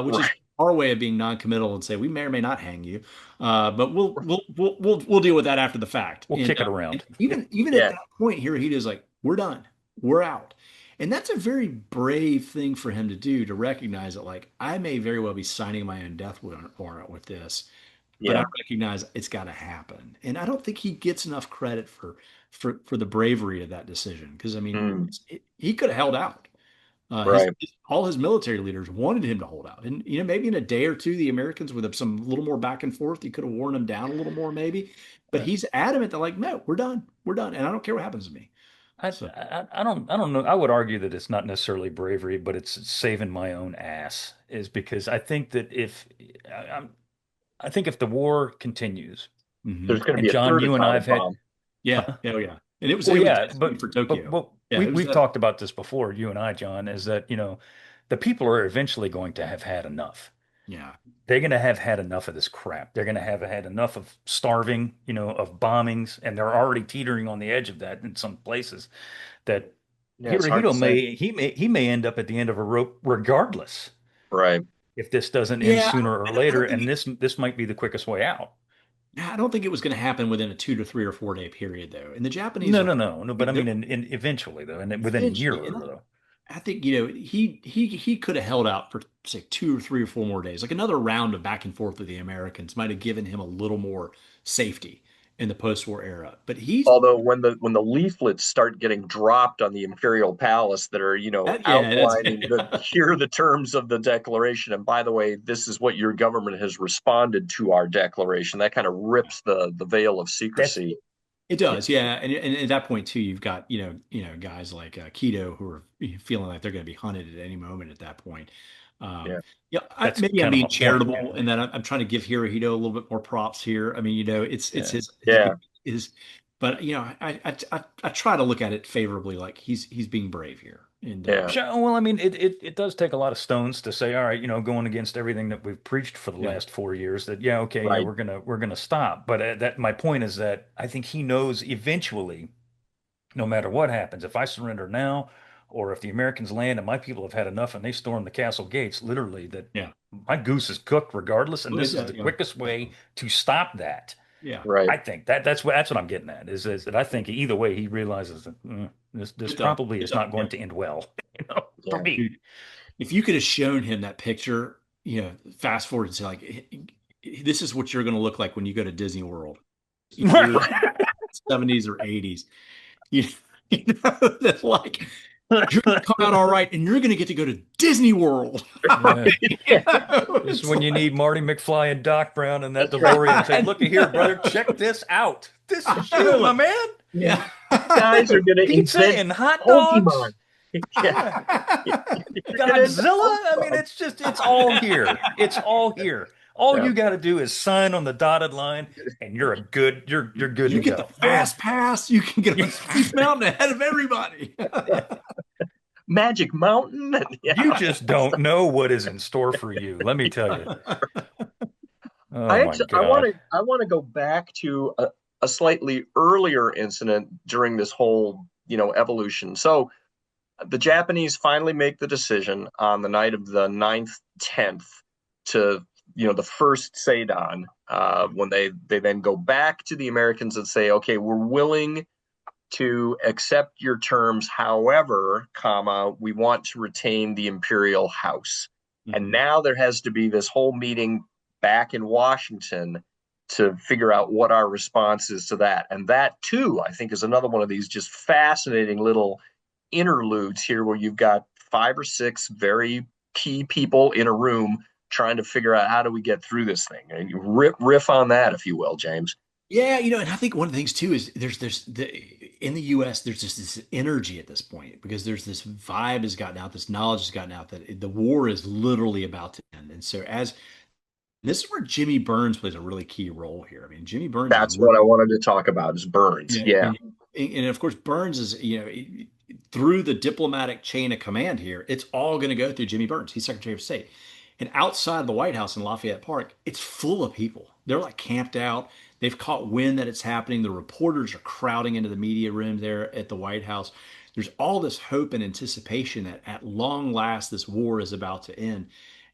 which is right, our way of being non-committal and say we may or may not hang you, but we'll deal with that after the fact. We'll kick it And around. even at yeah, that point, Hirohito's like, we're done, we're out. And that's a very brave thing for him to do, to recognize that, like, I may very well be signing my own death warrant with this, but I yeah. recognize it's got to happen. And I don't think he gets enough credit for the bravery of that decision. Because I mean, Mm, he could have held out. right. All his military leaders wanted him to hold out, and maybe in a day or two, the Americans with some little more back and forth, he could have worn him down a little more, maybe. But Uh, he's adamant that, like, no, we're done, and I don't care what happens to me. So I don't know. I would argue that it's not necessarily bravery, but it's saving my own ass. Is because I think that if I think if the war continues, There's mhm. going to and be a John, third you and I have atomic had, bomb. Yeah, yeah, oh, yeah. And it was well, it was yeah, destined for Tokyo. but Yeah, it was we've that. talked about this before, you and I, John, is that the people are eventually going to have had enough. Yeah, They're going to have had enough of this crap. They're going to have had enough of starving, of bombings, and they're already teetering on the edge of that in some places. That Yeah, it's hard to Hirohito say. may end up at the end of a rope regardless Right. if this doesn't end yeah. sooner or I later, don't think and this might be the quickest way out. I don't think it was going to happen within a 2 to 3 or 4 day period, though. And the Japanese No, are, no, no, no. I But mean, I they're mean, in eventually though, and then within a year eventually, or and though. I think he could have held out for, say, 2 or 3 or 4 more days. Like another round of back and forth with the Americans might have given him a little more safety in the post-war era. But Although when the leaflets start getting dropped on the imperial palace that are yeah, that's outlining the here are the terms of the declaration, and by the way, this is what your government has responded to our declaration, that kind of rips the veil of That's secrecy. It yeah. does, yeah, and at that point too, you've got guys like Keto who are feeling like they're going to be hunted at any moment at that point. Um, Yeah, yeah, That's maybe I'm kind being of my point. Yeah, charitable, and then I'm trying to give Hirohito a little bit more props here. I mean, it's yeah, his yeah, his, but I try to look at it favorably, like he's being brave here, and yeah, sure. Well, I mean, it does take a lot of stones to say, all right, going against everything that we've preached for the yeah, last 4 years. That yeah, okay, yeah, right. we're gonna stop. But that my point is that I think he knows eventually, no matter what happens, if I surrender now, or if the Americans land and my people have had enough and they storm the castle gates, literally, that yeah, my goose is cooked regardless, and this is the yeah, quickest way to stop that. yeah. I Right. think that's what I'm getting at is that I think either way he realizes that this It does, probably it is does, not yeah. going to end well, for Yeah, me. Dude, if you could have shown him that picture, fast forward and say like this is what you're going to look like when you go to Disney World. If you're 70s or 80s, you, you know that like you're going to come out all right, and you're going to get to go to Disney World. Yeah. You know, This is it's when you like need Marty McFly and Doc Brown and that That's right. DeLorean. Say, looky here, brother, check this out. This is you, my man. yeah. You guys are going to Pizza invent and hot Pokemon. dogs. Yeah. Yeah. You're going to invent Godzilla. I mean, Pokemon. it's all here. It's all here. All Yeah. you got to do is sign on the dotted line, and you're good You to get the go, man. fast pass. You can get on Space Mountain ahead of everybody. Magic Mountain. You Yeah. just don't know what is in store for you. Let me tell you. Oh my I God. want to go back to a slightly earlier incident during this whole, evolution. So the Japanese finally make the decision on the night of the 9th, 10th to, the first Seidon, when they then go back to the Americans and say, okay, we're willing to accept your terms. However, we want to retain the imperial house. And Mhm. now there has to be this whole meeting back in Washington to figure out what our response is to that. And that too, I think, is another one of these just fascinating little interludes here where you've got 5 or 6 very key people in a room trying to figure out how do we get through this thing. And you riff on that, if you will, James. Yeah, and I think one of the things too is in the U.S. there's just this energy at this point because there's this vibe has gotten out, this knowledge has gotten out that the war is literally about to end, and so as this is where Jimmy Burns plays a really key role here. I mean, Jimmy Burns is That's what I wanted to talk about is Burns. yeah, Yeah. and of course Burns is through the diplomatic chain of command here, it's all going to go through Jimmy Burns. He's Secretary of State, and outside the White House in Lafayette Park, it's full of people. They're like camped out. They've caught wind that it's happening. The reporters are crowding into the media room there at the White House. There's all this hope and anticipation that at long last this war is about to end,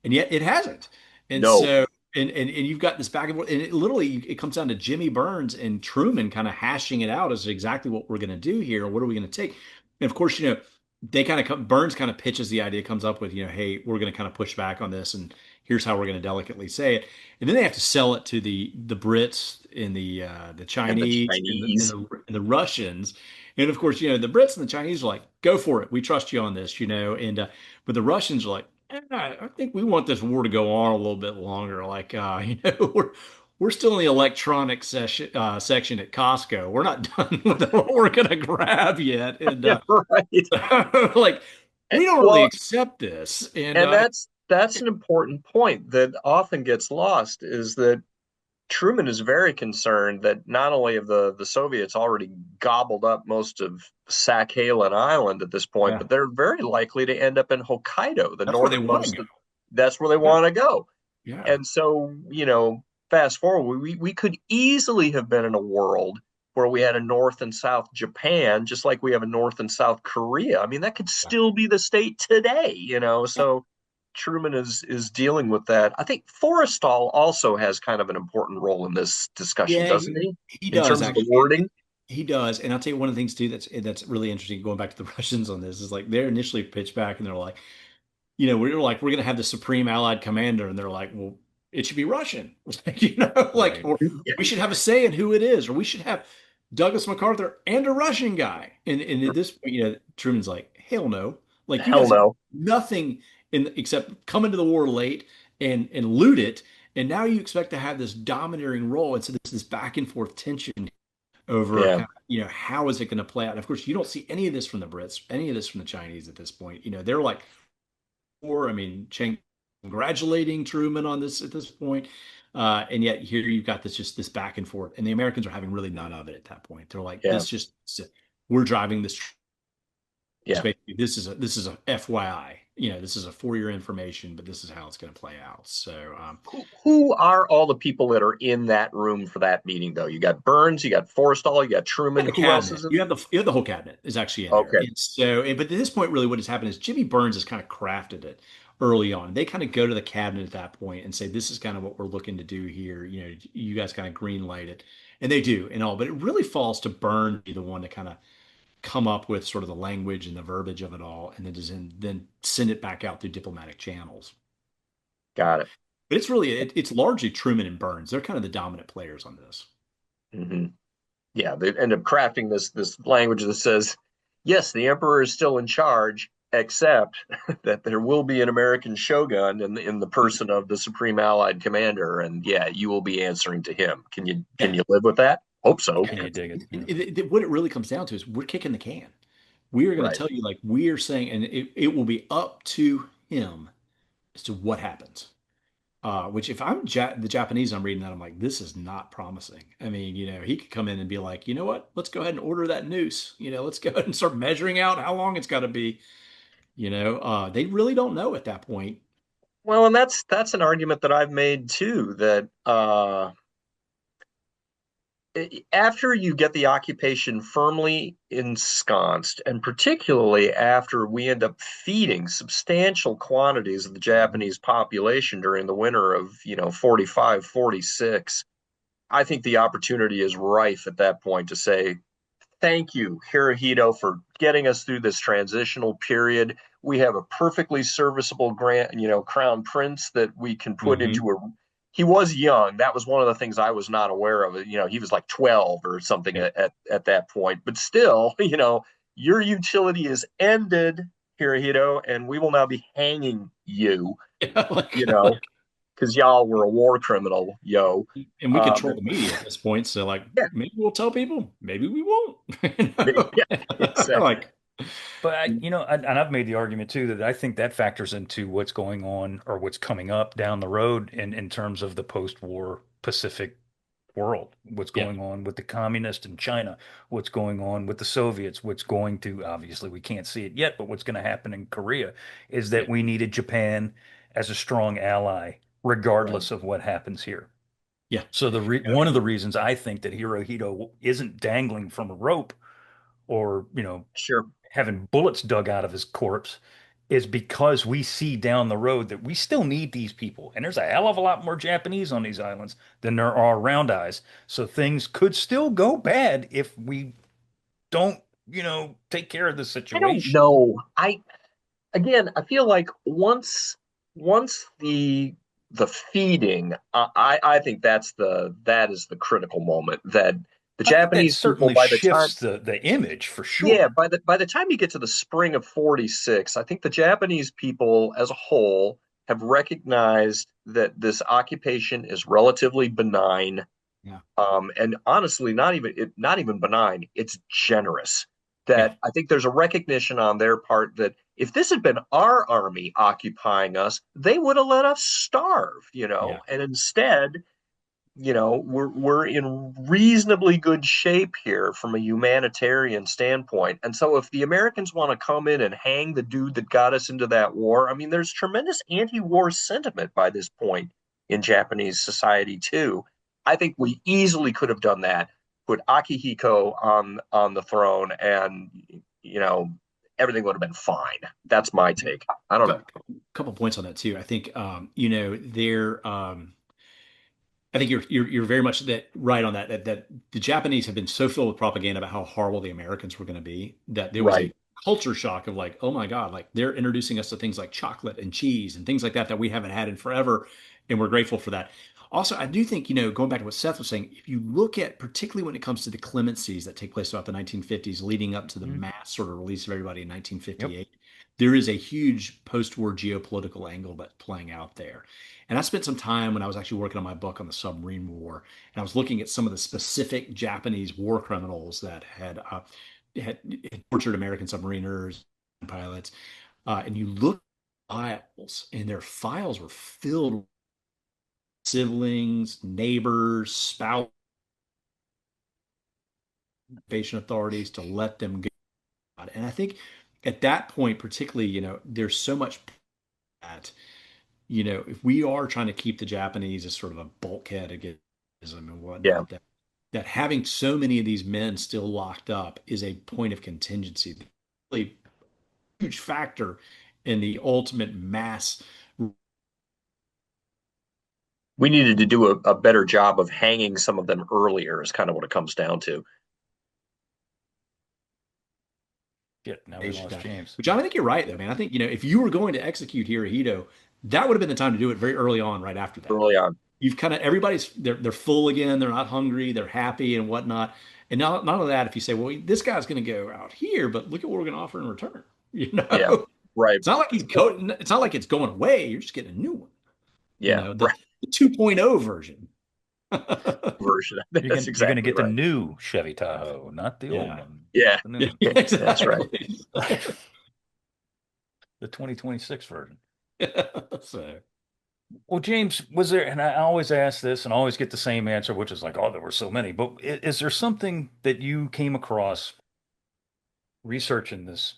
and yet it hasn't. And No. so and you've got this back and forth, and it comes down to Jimmy Burns and Truman kind of hashing it out as exactly what we're going to do here, or what are we going to take. And of course, they kind of Burns kind of pitches the idea, comes up with, hey, we're going to kind of push back on this, and here's how we're going to delicately say it, and then they have to sell it to the Brits and the And the Chinese Chinese. and the Russians, and of course, the Brits and the Chinese are like, go for it, we trust you on this, and but the Russians are like, I think we want this war to go on a little bit longer. Like, we're still in the electronic section at Costco. We're not done with what we're gonna grab yet, and Yeah, right. like we don't really Well, accept this. And and that's an important point that often gets lost is that Truman is very concerned that not only have the Soviets already gobbled up most of Sakhalin Island at this point, yeah, but they're very likely to end up in Hokkaido, the that's where they want to northernmost. go. That's where they Yeah, want to go. yeah, And so, fast forward, we could easily have been in a world where we had a North and South Japan, just like we have a North and South Korea. I mean, that could yeah. still be the state today, So Truman is dealing with that. I think Forrestal also has kind of an important role in this discussion, Yeah, doesn't he? he In does terms of the actually. wording? He does, and I'll tell you one of the things too that's really interesting. Going back to the Russians on this is like they're initially pitched back, and they're like, we're going to have the Supreme Allied Commander, and they're like, well, it should be Russian, like, like Right. or we should have a say in who it is, or we should have Douglas MacArthur and a Russian guy. And at this point, Truman's like, hell no, like you Hell guys have no. nothing except come into the war late and loot it, and now you expect to have this domineering role, and so there's this back and forth tension over Yeah. kind of, how is it going to play out? And of course, you don't see any of this from the Brits, any of this from the Chinese at this point. They're like I mean, Cheng congratulating Truman on this at this point. And yet here you've got this back and forth, and the Americans are having really none of it at that point. They're like, Yeah. we're driving this. Yeah. Basically, this is a FYI. This is a for your information, but this is how it's going to play out. So, Who are all the people that are in that room for that meeting, though? You got Burns, you got Forrestal, you got Truman. the Who else cabinet. is in? You have the whole cabinet is actually in there. Okay. But at this point, really, what has happened is Jimmy Burns has kind of crafted it early on. They kind of go to the cabinet at that point and say, "This is kind of what we're looking to do here." You guys kind of green light it, and they do and all. But it really falls to Burns to be the one to kind of come up with sort of the language and the verbiage of it all, and then send it back out through diplomatic channels. Got it. But it's really it's largely Truman and Burns. They're kind of the dominant players on this. Hmm. Yeah, they end up crafting this language that says, yes, the emperor is still in charge, except that there will be an American shogun in the person of the supreme allied commander, and yeah, you will be answering to him. Can Yeah. you live with that? Hope so. Can you dig it? Yeah. What it really comes down to is we're kicking the can. We are going to Right. tell you, like, we are saying, and it will be up to him as to what happens. Which, if I'm the Japanese, I'm reading that, I'm like, this is not promising. I mean, he could come in and be like, you know what? Let's go ahead and order that noose. Let's go ahead and start measuring out how long it's got to be. They really don't know at that point. Well, and that's an argument that I've made too, that after you get the occupation firmly ensconced, and particularly after we end up feeding substantial quantities of the Japanese population during the winter of, 45, 46, I think the opportunity is rife at that point to say, thank you, Hirohito, for getting us through this transitional period. We have a perfectly serviceable crown prince that we can put Hmm. into a. He was young. That was one of the things I was not aware of. He was like 12 or something Yep. at that point. But still, your utility is ended, Hirohito, and we will now be hanging you. like, You know, because y'all were a war criminal, yo. and we Um, control the media at this point. So, like, yeah, maybe we'll tell people, maybe we won't. yeah, exactly. Like, But and I've made the argument too that I think that factors into what's going on or what's coming up down the road in terms of the post-war Pacific world, what's yeah, going on with the communists in China, what's going on with the Soviets, what's going to, obviously we can't see it yet, but what's going to happen in Korea is yeah, that we needed Japan as a strong ally, Right. regardless of what happens here. yeah. So one of the reasons I think that Hirohito isn't dangling from a rope or, Sure. having bullets dug out of his corpse is because we see down the road that we still need these people. And there's a hell of a lot more Japanese on these islands than there are round eyes. So things could still go bad if we don't, take care of the I don't situation. know. I feel like once the feeding, I think that is the critical moment, that the I think that Japanese people, certainly by the time, shifts the image for yeah, sure. by the time you get to the spring of 46, I think the Japanese people as a whole have recognized that this occupation is relatively benign. Yeah. And honestly, not even benign. It's generous. Yeah. That I think there's a recognition on their part that if this had been our army occupying us, they would have let us starve. Yeah. And instead, we're in reasonably good shape here from a humanitarian standpoint. And so if the Americans want to come in and hang the dude that got us into that war, I mean, there's tremendous anti-war sentiment by this point in Japanese society too. I think we easily could have done that, put Akihiko on the throne, and everything would have been fine. That's my take. I don't know. Couple points on that too. I think there I think you're very much that right on that the Japanese have been so filled with propaganda about how horrible the Americans were going to be that there was a Right. culture shock of like, oh my God, like they're introducing us to things like chocolate and cheese and things like that we haven't had in forever, and we're grateful for that. Also, I do think, going back to what Seth was saying, if you look at particularly when it comes to the clemencies that take place throughout the 1950s, leading up to the Mhm. mass sort of release of everybody in Yep. 1958, there is a huge post-war geopolitical angle that's playing out there. And I spent some time when I was actually working on my book on the submarine war, and I was looking at some of the specific Japanese war criminals that had tortured American submariners and pilots. And you look at files, and their files were filled with siblings, neighbors, spouse, authorities to let them go. And I think at that point, particularly, there's so much that if we are trying to keep the Japanese as sort of a bulkhead against and Yeah. whatnot, that having so many of these men still locked up is a point of contingency, really huge factor in the ultimate mass. We needed to do a better job of hanging some of them earlier, is kind of what it comes down to. Shit, now we lost Attack. James. But John, I think you're right, though, man. I think, if you were going to execute Hirohito, that would have been the time to do it very early on, right after that. early on. You've kind of everybody's they're full again, they're not hungry, they're happy and whatnot. And not only that, if you say, well, this guy's going to go out here, but look at what we're going to offer in return. You Yeah, know, right. it's not like it's not like it's going away. You're just getting a new one. You Yeah, know, right. the 2.0 version. Version. That's You're gonna exactly get the right. new Chevy Tahoe, not the old Yeah. one. Yeah, The new Yeah, one. that's right. exactly. The 2026 version. So, Well, James, was there, and I always ask this and I always get the same answer, which is like, oh, there were so many, but is there something that you came across researching this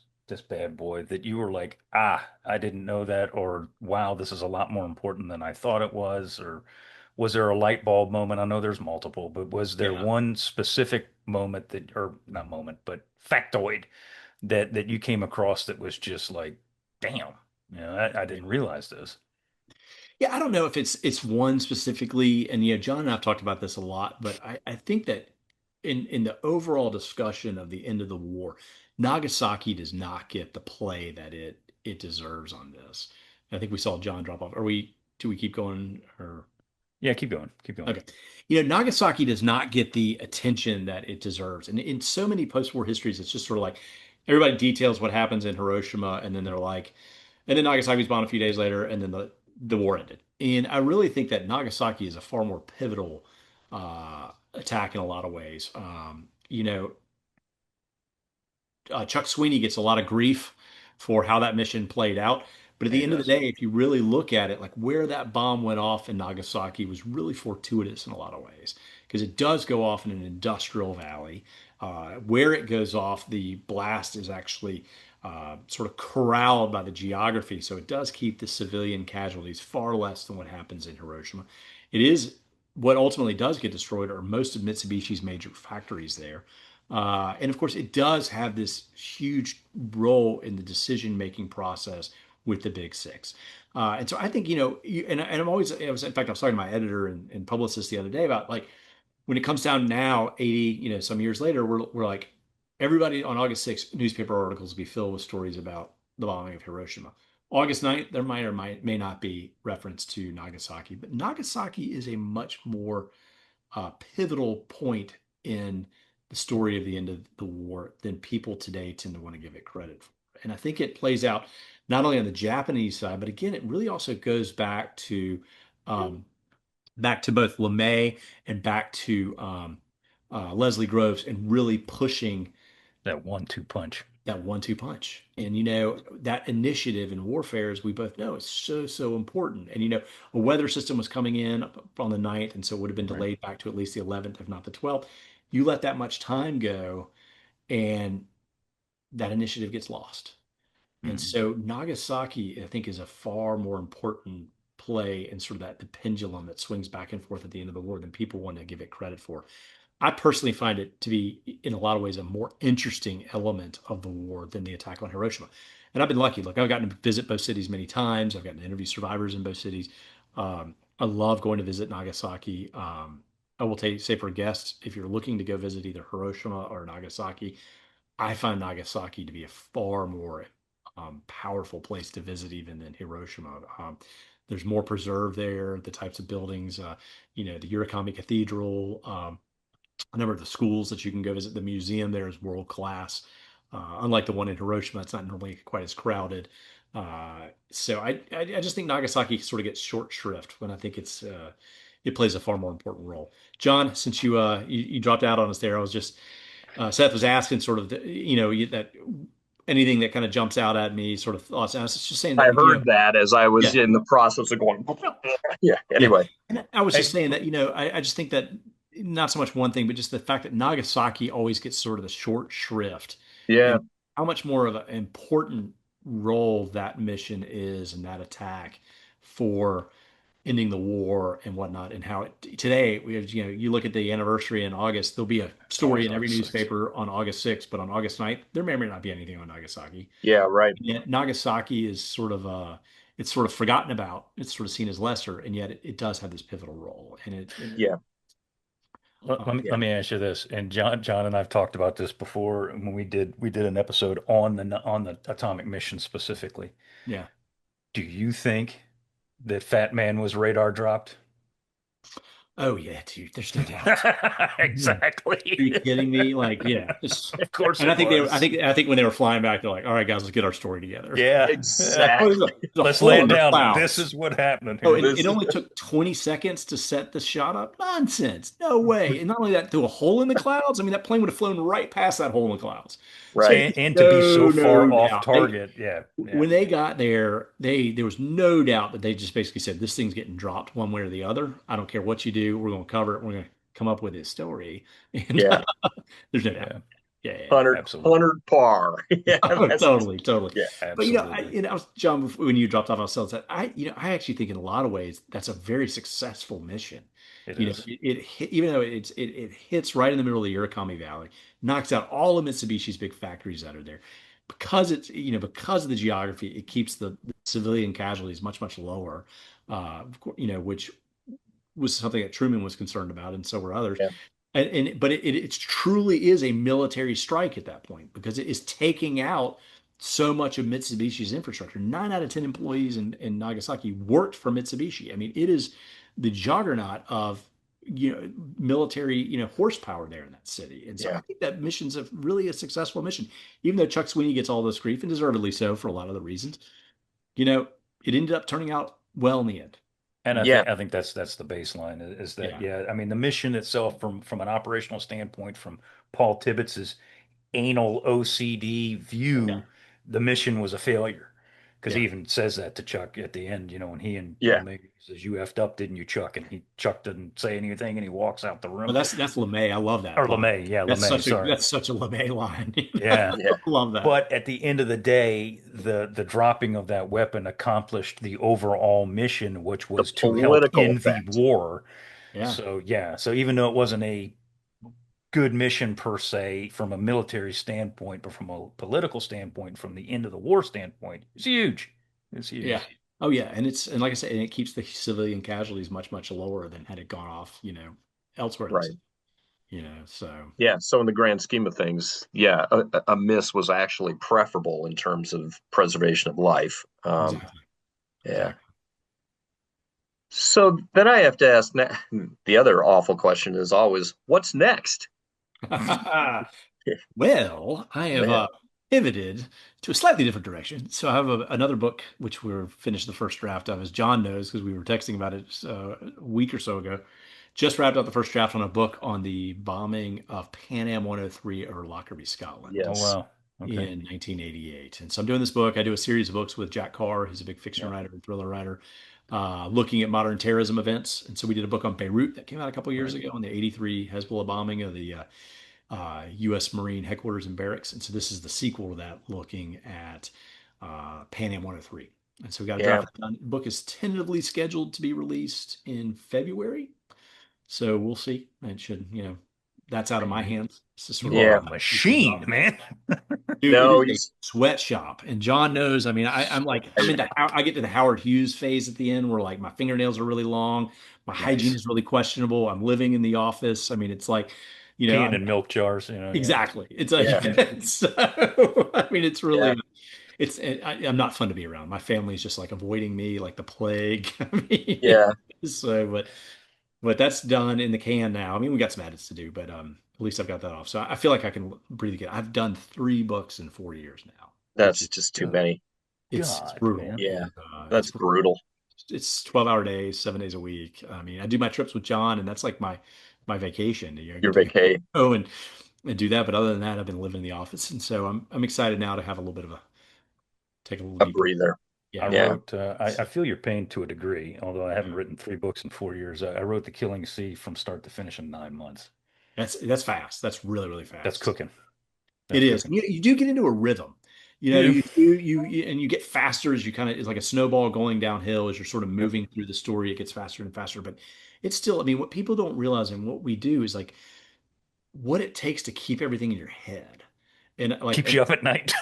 bad boy that you were like, ah, I didn't know that, or wow, this is a lot more important than I thought it was, or was there a light bulb moment? I know there's multiple, but was there yeah. one specific moment that, or not moment, but factoid that you came across that was just like, damn, I didn't realize this. Yeah, I don't know if it's one specifically, and John and I've talked about this a lot, but I think that in the overall discussion of the end of the war, Nagasaki does not get the play that it deserves on this. I think we saw John drop off. Are we do we keep going or Yeah, keep going, keep going. okay. Nagasaki does not get the attention that it deserves. And in so many post-war histories, it's just sort of like everybody details what happens in Hiroshima, and then they're like, and then Nagasaki's bombed a few days later, and then the war ended. And I really think that Nagasaki is a far more pivotal attack in a lot of ways. Chuck Sweeney gets a lot of grief for how that mission played out. But at Yeah, the he end of the does. day, if you really look at it, like where that bomb went off in Nagasaki was really fortuitous in a lot of ways because it does go off in an industrial valley. Where it goes off, the blast is actually sort of corralled by the geography. So it does keep the civilian casualties far less than what happens in Hiroshima. It is what ultimately does get destroyed are most of Mitsubishi's major factories there. And of course, it does have this huge role in the decision making process with the Big Six. And so I think, and I'm always, in fact, I was talking to my editor and publicist the other day about like when it comes down now, 80, some years later, we're like, everybody on August 6th, newspaper articles will be filled with stories about the bombing of Hiroshima. August 9th, there might or may not be reference to Nagasaki, but Nagasaki is a much more pivotal point in the story of the end of the war than people today tend to want to give it credit for. And I think it plays out not only on the Japanese side, but again, it really also goes um, back to both LeMay and back to Leslie Groves and really pushing That 1-2 punch. that 1-2 punch. And that initiative in warfare, as we both know, is so, so important. And a weather system was coming in on the 9th, and so it would have been Right. delayed back to at least the 11th, if not the 12th. You let that much time go, and that initiative gets lost. And Mhm. so Nagasaki, I think, is a far more important play in sort of that the pendulum that swings back and forth at the end of the war than people want to give it credit for. I personally find it to be, in a lot of ways, a more interesting element of the war than the attack on Hiroshima. And I've been lucky. Look, I've gotten to visit both cities many times. I've gotten to interview survivors in both cities. I love going to visit Nagasaki. I will say for guests, if you're looking to go visit either Hiroshima or Nagasaki, I find Nagasaki to be a far more powerful place to visit even than Hiroshima. There's more preserved there, the types of buildings, the Urakami Cathedral, a number of the schools that you can go visit. The museum there is world class. Unlike the one in Hiroshima, it's not normally quite as crowded. So I just think Nagasaki sort of gets short shrift when I think it plays a far more important role. John, since you dropped out on us there, I was just Seth was asking sort of that anything that kind of jumps out at me, sort of thoughts. And I was just saying I that heard that as I was yeah, in the process of going. Yeah. yeah. Anyway. And I was just Hey, saying that, I just think that not so much one thing, but just the fact that Nagasaki always gets sort of the short shrift Yeah. and how much more of an important role that mission is and that attack for ending the war and whatnot, and how today we have, you look at the anniversary in August, there'll be a it's story always in every August 6th. newspaper on August 6th, but on August 9th, there may or may not be anything on Nagasaki. Yeah. Right. And yet Nagasaki is it's sort of forgotten about. It's sort of seen as lesser, and yet it does have this pivotal role. And Yeah. Let Yeah. me ask you this, and John and I've talked about this before when we did an episode on the atomic mission specifically. yeah, Do you think that Fat Man was radar dropped? Oh yeah, dude. There's no doubt. Yeah. Are you Exactly. kidding me? Like, yeah. Of course And I it think was. I think when they were flying back, they're like, "All right, guys, let's get our story together." Yeah. Yeah. Oh, Exactly. there's a Let's hole lay in it the down. This clouds. is what happened Oh, here. and This it is only took 20 seconds to set the shot up. Nonsense. No way. And not only that, through a hole in the clouds. I mean, that plane would have flown right past that hole in the clouds. So right. And to be so no far off doubt. target. Yeah. Yeah. When they got there, there was no doubt that they just basically said, this thing's getting dropped one way or the other. I don't care what you do. We're going to cover it. We're going to come up with this story. And Yeah. there's no doubt. Yeah. Yeah, yeah, yeah. 100, Absolutely. 100 par. Yeah. Oh, That's, totally, totally. yeah. But Absolutely. I was John. When you dropped off, I was telling that I actually think in a lot of ways that's a very successful mission. It You know, is. even though it hits right in the middle of the Urakami Valley, knocks out all of Mitsubishi's big factories that are there, because it's because of the geography, it keeps the civilian casualties much lower. Which was something that Truman was concerned about, and so were others. Yeah. But it truly is a military strike at that point because it is taking out so much of Mitsubishi's infrastructure. 9 out of 10 employees in Nagasaki worked for Mitsubishi. I mean, it is the juggernaut of military horsepower there in that city. And so I Yeah. think that mission's a really a successful mission, even though Chuck Sweeney gets all this grief and deservedly so for a lot of the reasons. You know, it ended up turning out well in the end. And I Yeah. think I think that's the baseline is that Yeah, yeah, I mean the mission itself from an operational standpoint from Paul Tibbitz's anal OCD yeah, view, the mission was a failure. Because he yeah. even says that to Chuck at the end, when he and Yeah. LeMay says, "You effed up, didn't you, Chuck?" And Chuck doesn't say anything and he walks out the Well, room. that's LeMay. I love that Or line. LeMay, yeah, LeMay, sorry. That's such a LeMay line. Yeah. Yeah. Love that. But at the end of the day, the dropping of that weapon accomplished the overall mission, which The was to help political end the effect. war. Yeah, So yeah, so even though it wasn't a good mission per se from a military standpoint, but from a political standpoint, from the end of the war standpoint, it's huge. It's yeah. huge. Oh yeah, and like I said, and it keeps the civilian casualties much lower than had it gone off, elsewhere in the Right. city. So Yeah. So in the grand scheme of things, yeah, a miss was actually preferable in terms of preservation of life. exactly, Yeah. exactly. So then I have to ask the other awful question is always, what's next? Well, I have Man. pivoted to a slightly different direction. So I have another book which we're finished the first draft of, as John knows, because we were texting about it a week or so ago. Just wrapped up the first draft on a book on the bombing of Pan Am 103 over Lockerbie, Scotland Oh Yes. wow. Okay. in 1988. And so I'm doing this book. I do a series of books with Jack Carr, who's a big fiction Yeah. writer and thriller writer, looking at modern terrorism events. And so we did a book on Beirut that came out a couple years Right. ago on the 83 Hezbollah bombing of the U.S. Marine headquarters and barracks. And so this is the sequel to that, looking at Pan Am 103. And so we got a Yeah. draft done. The book is tentatively scheduled to be released in February. So we'll see. It should, that's out of my Man, hands. It's just sort you of are Yeah. a machine, man. dude, it No, is a he's sweatshop. And John knows, I mean, I'm like, I get to the Howard Hughes phase at the end where like my fingernails are really long. My hygiene Nice. is really questionable. I'm living in the office. I mean, it's like, Peeing I'm in milk jars, yeah. exactly. It's like, yeah. so, I mean, it's Yeah. really, I'm not fun to be around. My family's just like avoiding me like the plague. I mean, Yeah. so, but that's done in the can now. I mean, we got some edits to do, but at least I've got that off. So I feel like I can breathe again. I've done 3 books in 4 years now, which That's is just too Good many. it's God, brutal. man. Yeah. It's That's brutal. it's 12-hour days, 7 days a week. I mean, I do my trips with John, and that's like my vacation. I Your get to vacay. go and do that. But other than that, I've been living in the office, and so I'm excited now to have a little bit of a take a little A deeper. breather. I Yeah. Yeah. wrote, I feel your pain to a degree, although I haven't written 3 books in 4 years. I wrote The Killing Sea from start to finish in 9 months. That's fast. That's really That's fast. cooking. It That's is. cooking. You do get into a rhythm. You do. And you get faster as you kind of, it's like a snowball going downhill as you're sort of Yep. moving through the story. It gets faster and faster, but it's still, I mean, what people don't realize and what we do is like what it takes to keep everything in your head. And like, Keeps you up at night.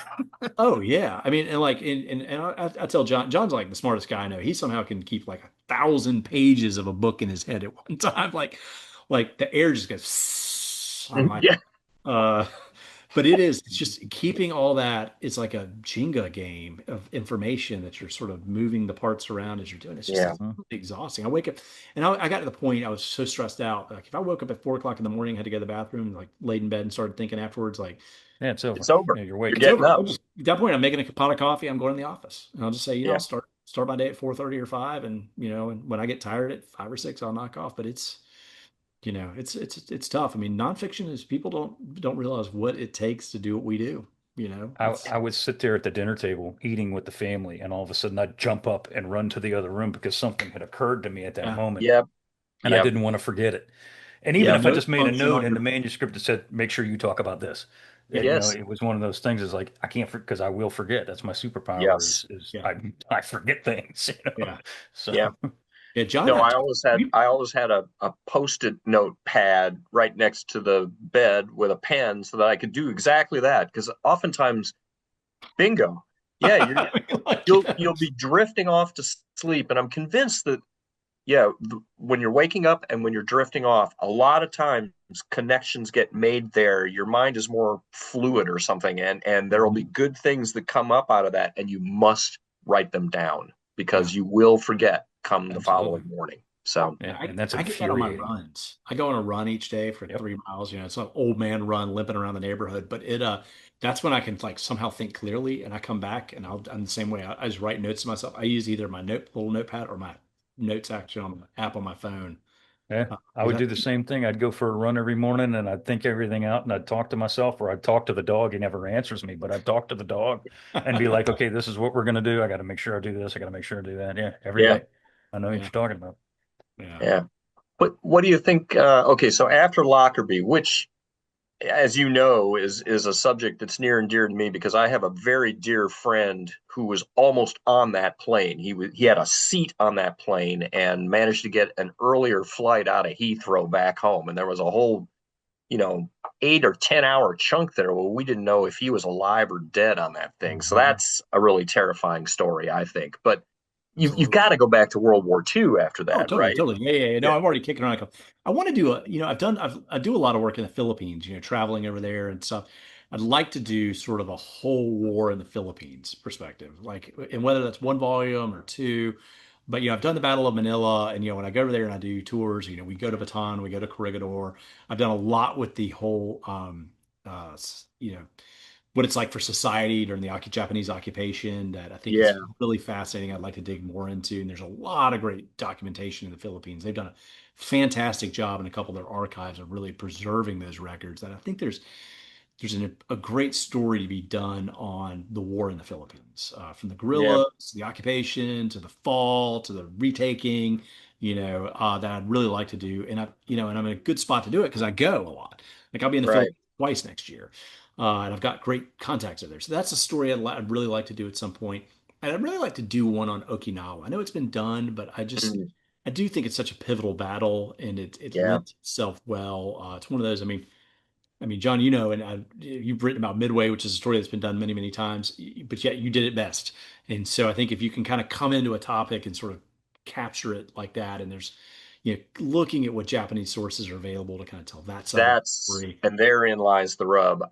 oh yeah, I mean, and like, and I tell John's like the smartest guy I know. He somehow can keep like 1,000 pages of a book in his head at one time. Like the air just goes. I'm like, Yeah. uh, But it's just keeping all that. It's like a Jenga game of information that you're sort of moving the parts around as you're doing. It's just Yeah. it's exhausting. I wake up and I got to the point I was so stressed out. Like if I woke up at 4 o'clock in the morning, had to go to the bathroom, like laid in bed and started thinking afterwards, like Yeah, it's over. It's over. Yeah, you're You're waking it's up. getting over. up. At that point, I'm making a pot of coffee. I'm going to the office, and I'll just say, I'll Yeah. start my day at 4:30 or 5, and and when I get tired at 5 or 6, I'll knock off. But it's tough. I mean, nonfiction is people don't realize what it takes to do what we do. I would sit there at the dinner table eating with the family, and all of a sudden I'd jump up and run to the other room because something had occurred to me at that Yeah, moment, Yep. and I Yep. didn't want to forget it. And even Yep. if I notes just made a function note on in the your manuscript that said, "Make sure you talk about this," Yes. it was one of those things. Is like I can't because I will forget. That's my superpower. Yes. Is yeah I forget things. yeah So Yeah. yeah. John, No, I I talked. always had I always had a post-it note pad right next to the bed with a pen so that I could do exactly that. Because oftentimes, bingo. Yeah, you'll be drifting off to sleep, and I'm convinced that when you're waking up and when you're drifting off, a lot of times connections get made there. Your mind is more fluid or something, and there will be Mhm. good things that come up out of that, and you must write them down Yeah, because you will forget come the absolutely. following morning. So yeah. Yeah, I and that's I get that on my infuriating. runs. I go on a run each day for Yep. 3 miles. It's an old man run, limping around the neighborhood. But that's when I can like somehow think clearly, and I come back and I'm the same way. I just write notes to myself. I use either my little notepad or my notes action on the app on my phone. Yeah, I Because would I do the think same thing. I'd go for a run every morning and I'd think everything out and I'd talk to myself or I'd talk to the dog. He never answers me, but I'd talk to the dog and be like, okay, this is what we're going to do. I got to make sure I do this. I got to make sure I do that. Yeah, every yeah, day. I know what yeah, you're talking about. yeah. yeah. What do you think? Okay, so after Lockerbie, which, as you know, is a subject that's near and dear to me because I have a very dear friend who was almost on that plane. He had a seat on that plane and managed to get an earlier flight out of Heathrow back home. And there was a whole, you know, 8 or 10 hour chunk there where we didn't know if he was alive or dead on that thing. So Mhm. that's a really terrifying story, I think. But you've Absolutely. got to go back to World War II after Oh, that, totally, right? totally. Yeah, yeah, yeah. No, Yeah. I'm already kicking around. I want to do I do a lot of work in the Philippines, traveling over there and stuff. I'd like to do sort of a whole war in the Philippines perspective, like, and whether that's one volume or two. But, I've done the Battle of Manila, and, when I go over there and I do tours, we go to Bataan, we go to Corregidor. I've done a lot with the whole, what it's like for society during the Japanese occupation that I think Yeah. is really fascinating. I'd like to dig more into. And there's a lot of great documentation in the Philippines. They've done a fantastic job in a couple of their archives of really preserving those records. That I think there's a great story to be done on the war in the Philippines, from the Yeah. guerrillas, to the occupation, to the fall, to the retaking. That I'd really like to do, and I'm in a good spot to do it because I go a lot. Like I'll be in the Right. Philippines twice next year, and I've got great contacts over there. So that's a story I'd really like to do at some point, and I'd really like to do one on Okinawa. I know it's been done, but Mm. I do think it's such a pivotal battle, and it Yeah. lends itself well. It's one of those. I mean, John, and you've written about Midway, which is a story that's been done many, many times, but yet you did it best. And so I think if you can kind of come into a topic and sort of capture it like that, and there's, looking at what Japanese sources are available to kind of tell that side of the That's story. and therein lies the rub.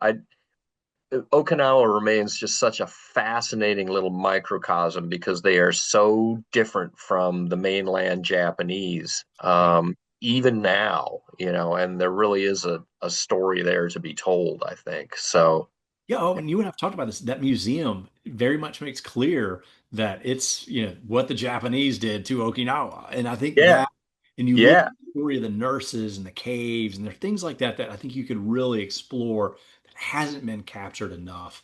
Okinawa remains just such a fascinating little microcosm because they are so different from the mainland Japanese. Yeah. Even now, and there really is a story there to be told, I think. So, Yeah. Oh, and you and I've talked about this. That museum very much makes clear that it's, what the Japanese did to Okinawa. And I think yeah, and you look at yeah, the story of the nurses and the caves, and there are things like that that I think you could really explore that hasn't been captured enough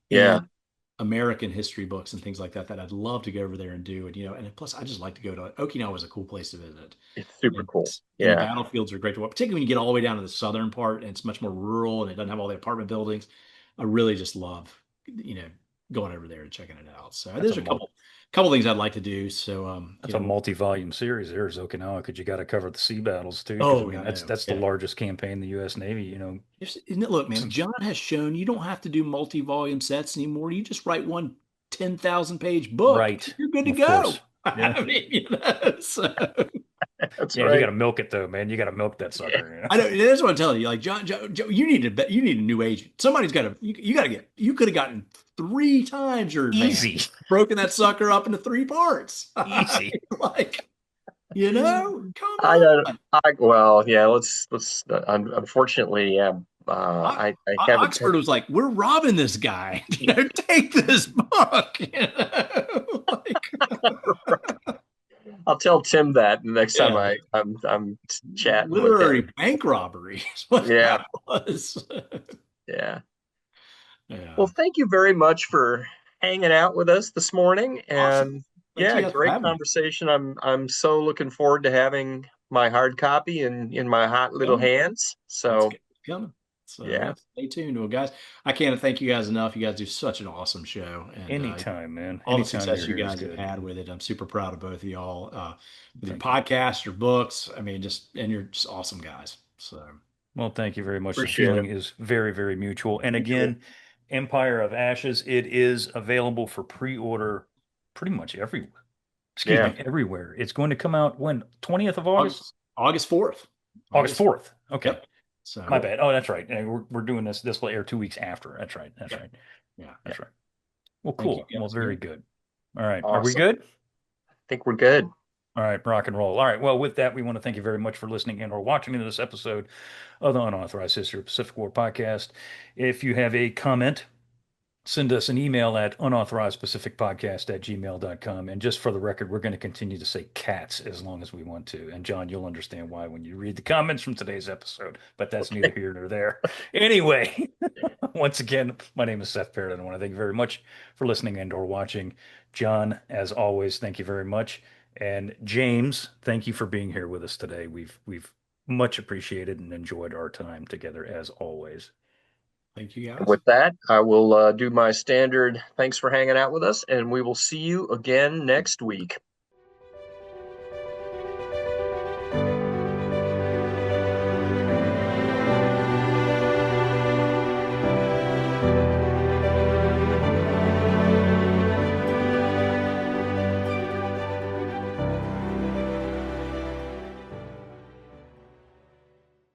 in yeah, American history books and things like that that I'd love to go over there and do. And plus I just like to go to Okinawa is a cool place to visit. it's super And cool. and the Yeah, battlefields are great to walk, particularly when you get all the way down to the southern part and it's much more rural and it doesn't have all the apartment buildings. I really just love, going over there and checking it out. So That's a there's a multi couple things I'd like to do. So that's a multi-volume series. There's Okinawa because you got to cover the sea battles too. Because I oh, mean I know. that's the Yeah. largest campaign the U.S. Navy. Look, man, Some- John has shown you don't have to do multi-volume sets anymore. You just write one 10,000 page book. right, You're good to of course. go. Yeah, I mean, so. That's Yeah, you got right. to milk it though, man. You got to milk that Yeah. sucker. I know that's what I'm telling you. Like Joe, you need to bet you need a new agent. Somebody's got to you got to get you could have gotten 3 times your advance, Easy, broken that sucker up into 3 parts. easy. Like, come I don't. on. Well, yeah. Let's. Unfortunately, yeah. O- I haven't. Oxford was like, we're robbing this guy. Take this book. Like, I'll tell Tim that the next time yeah, I'm chatting with literary him. bank robbery is what Yeah, that was. yeah. Well, Yeah. thank you very much for hanging out with us this morning, Awesome. and Thank yeah, you guys for great having me. conversation. I'm so looking forward to having my hard copy in my hot little Coming. hands. It's So coming. So yeah, yeah, stay tuned. Well, guys, I can't thank you guys enough. You guys do such an awesome show, and Anytime, man. all the Anytime success you're you here is guys have good. had with it. I'm super proud of both of y'all with your Thank you. podcast, your books. I mean, and you're just awesome guys. So Well, thank you very much. The appreciate feeling it. is very, very mutual. And Mutual. again, Empire of Ashes, it is available for pre-order pretty much everywhere. Excuse Yeah. me, everywhere. It's going to come out when? 20th of August? August 4th. August August 4th. 4th. Okay. Yep. So My Cool. bad. Oh, that's right. And we're doing this will air 2 weeks after. That's right. That's yep. right. Yeah. Yeah. That's right. Well, Thank you cool. Well, guys very again. good. All right. Are we Awesome. good? I think we're good. All right, rock and roll. All right. Well, with that, we want to thank you very much for listening and or watching to this episode of the Unauthorized History of Pacific War podcast. If you have a comment, send us an email at unauthorizedpacificpodcast@gmail.com. And just for the record, we're going to continue to say cats as long as we want to. And John, you'll understand why when you read the comments from today's episode, but that's neither Okay. here nor there. Anyway, once again, my name is Seth Paridon. I want to thank you very much for listening and or watching. John, as always, thank you very much. And James, thank you for being here with us today. We've much appreciated and enjoyed our time together as always. Thank you And guys. with that, I will do my standard thanks for hanging out with us, and we will see you again next week.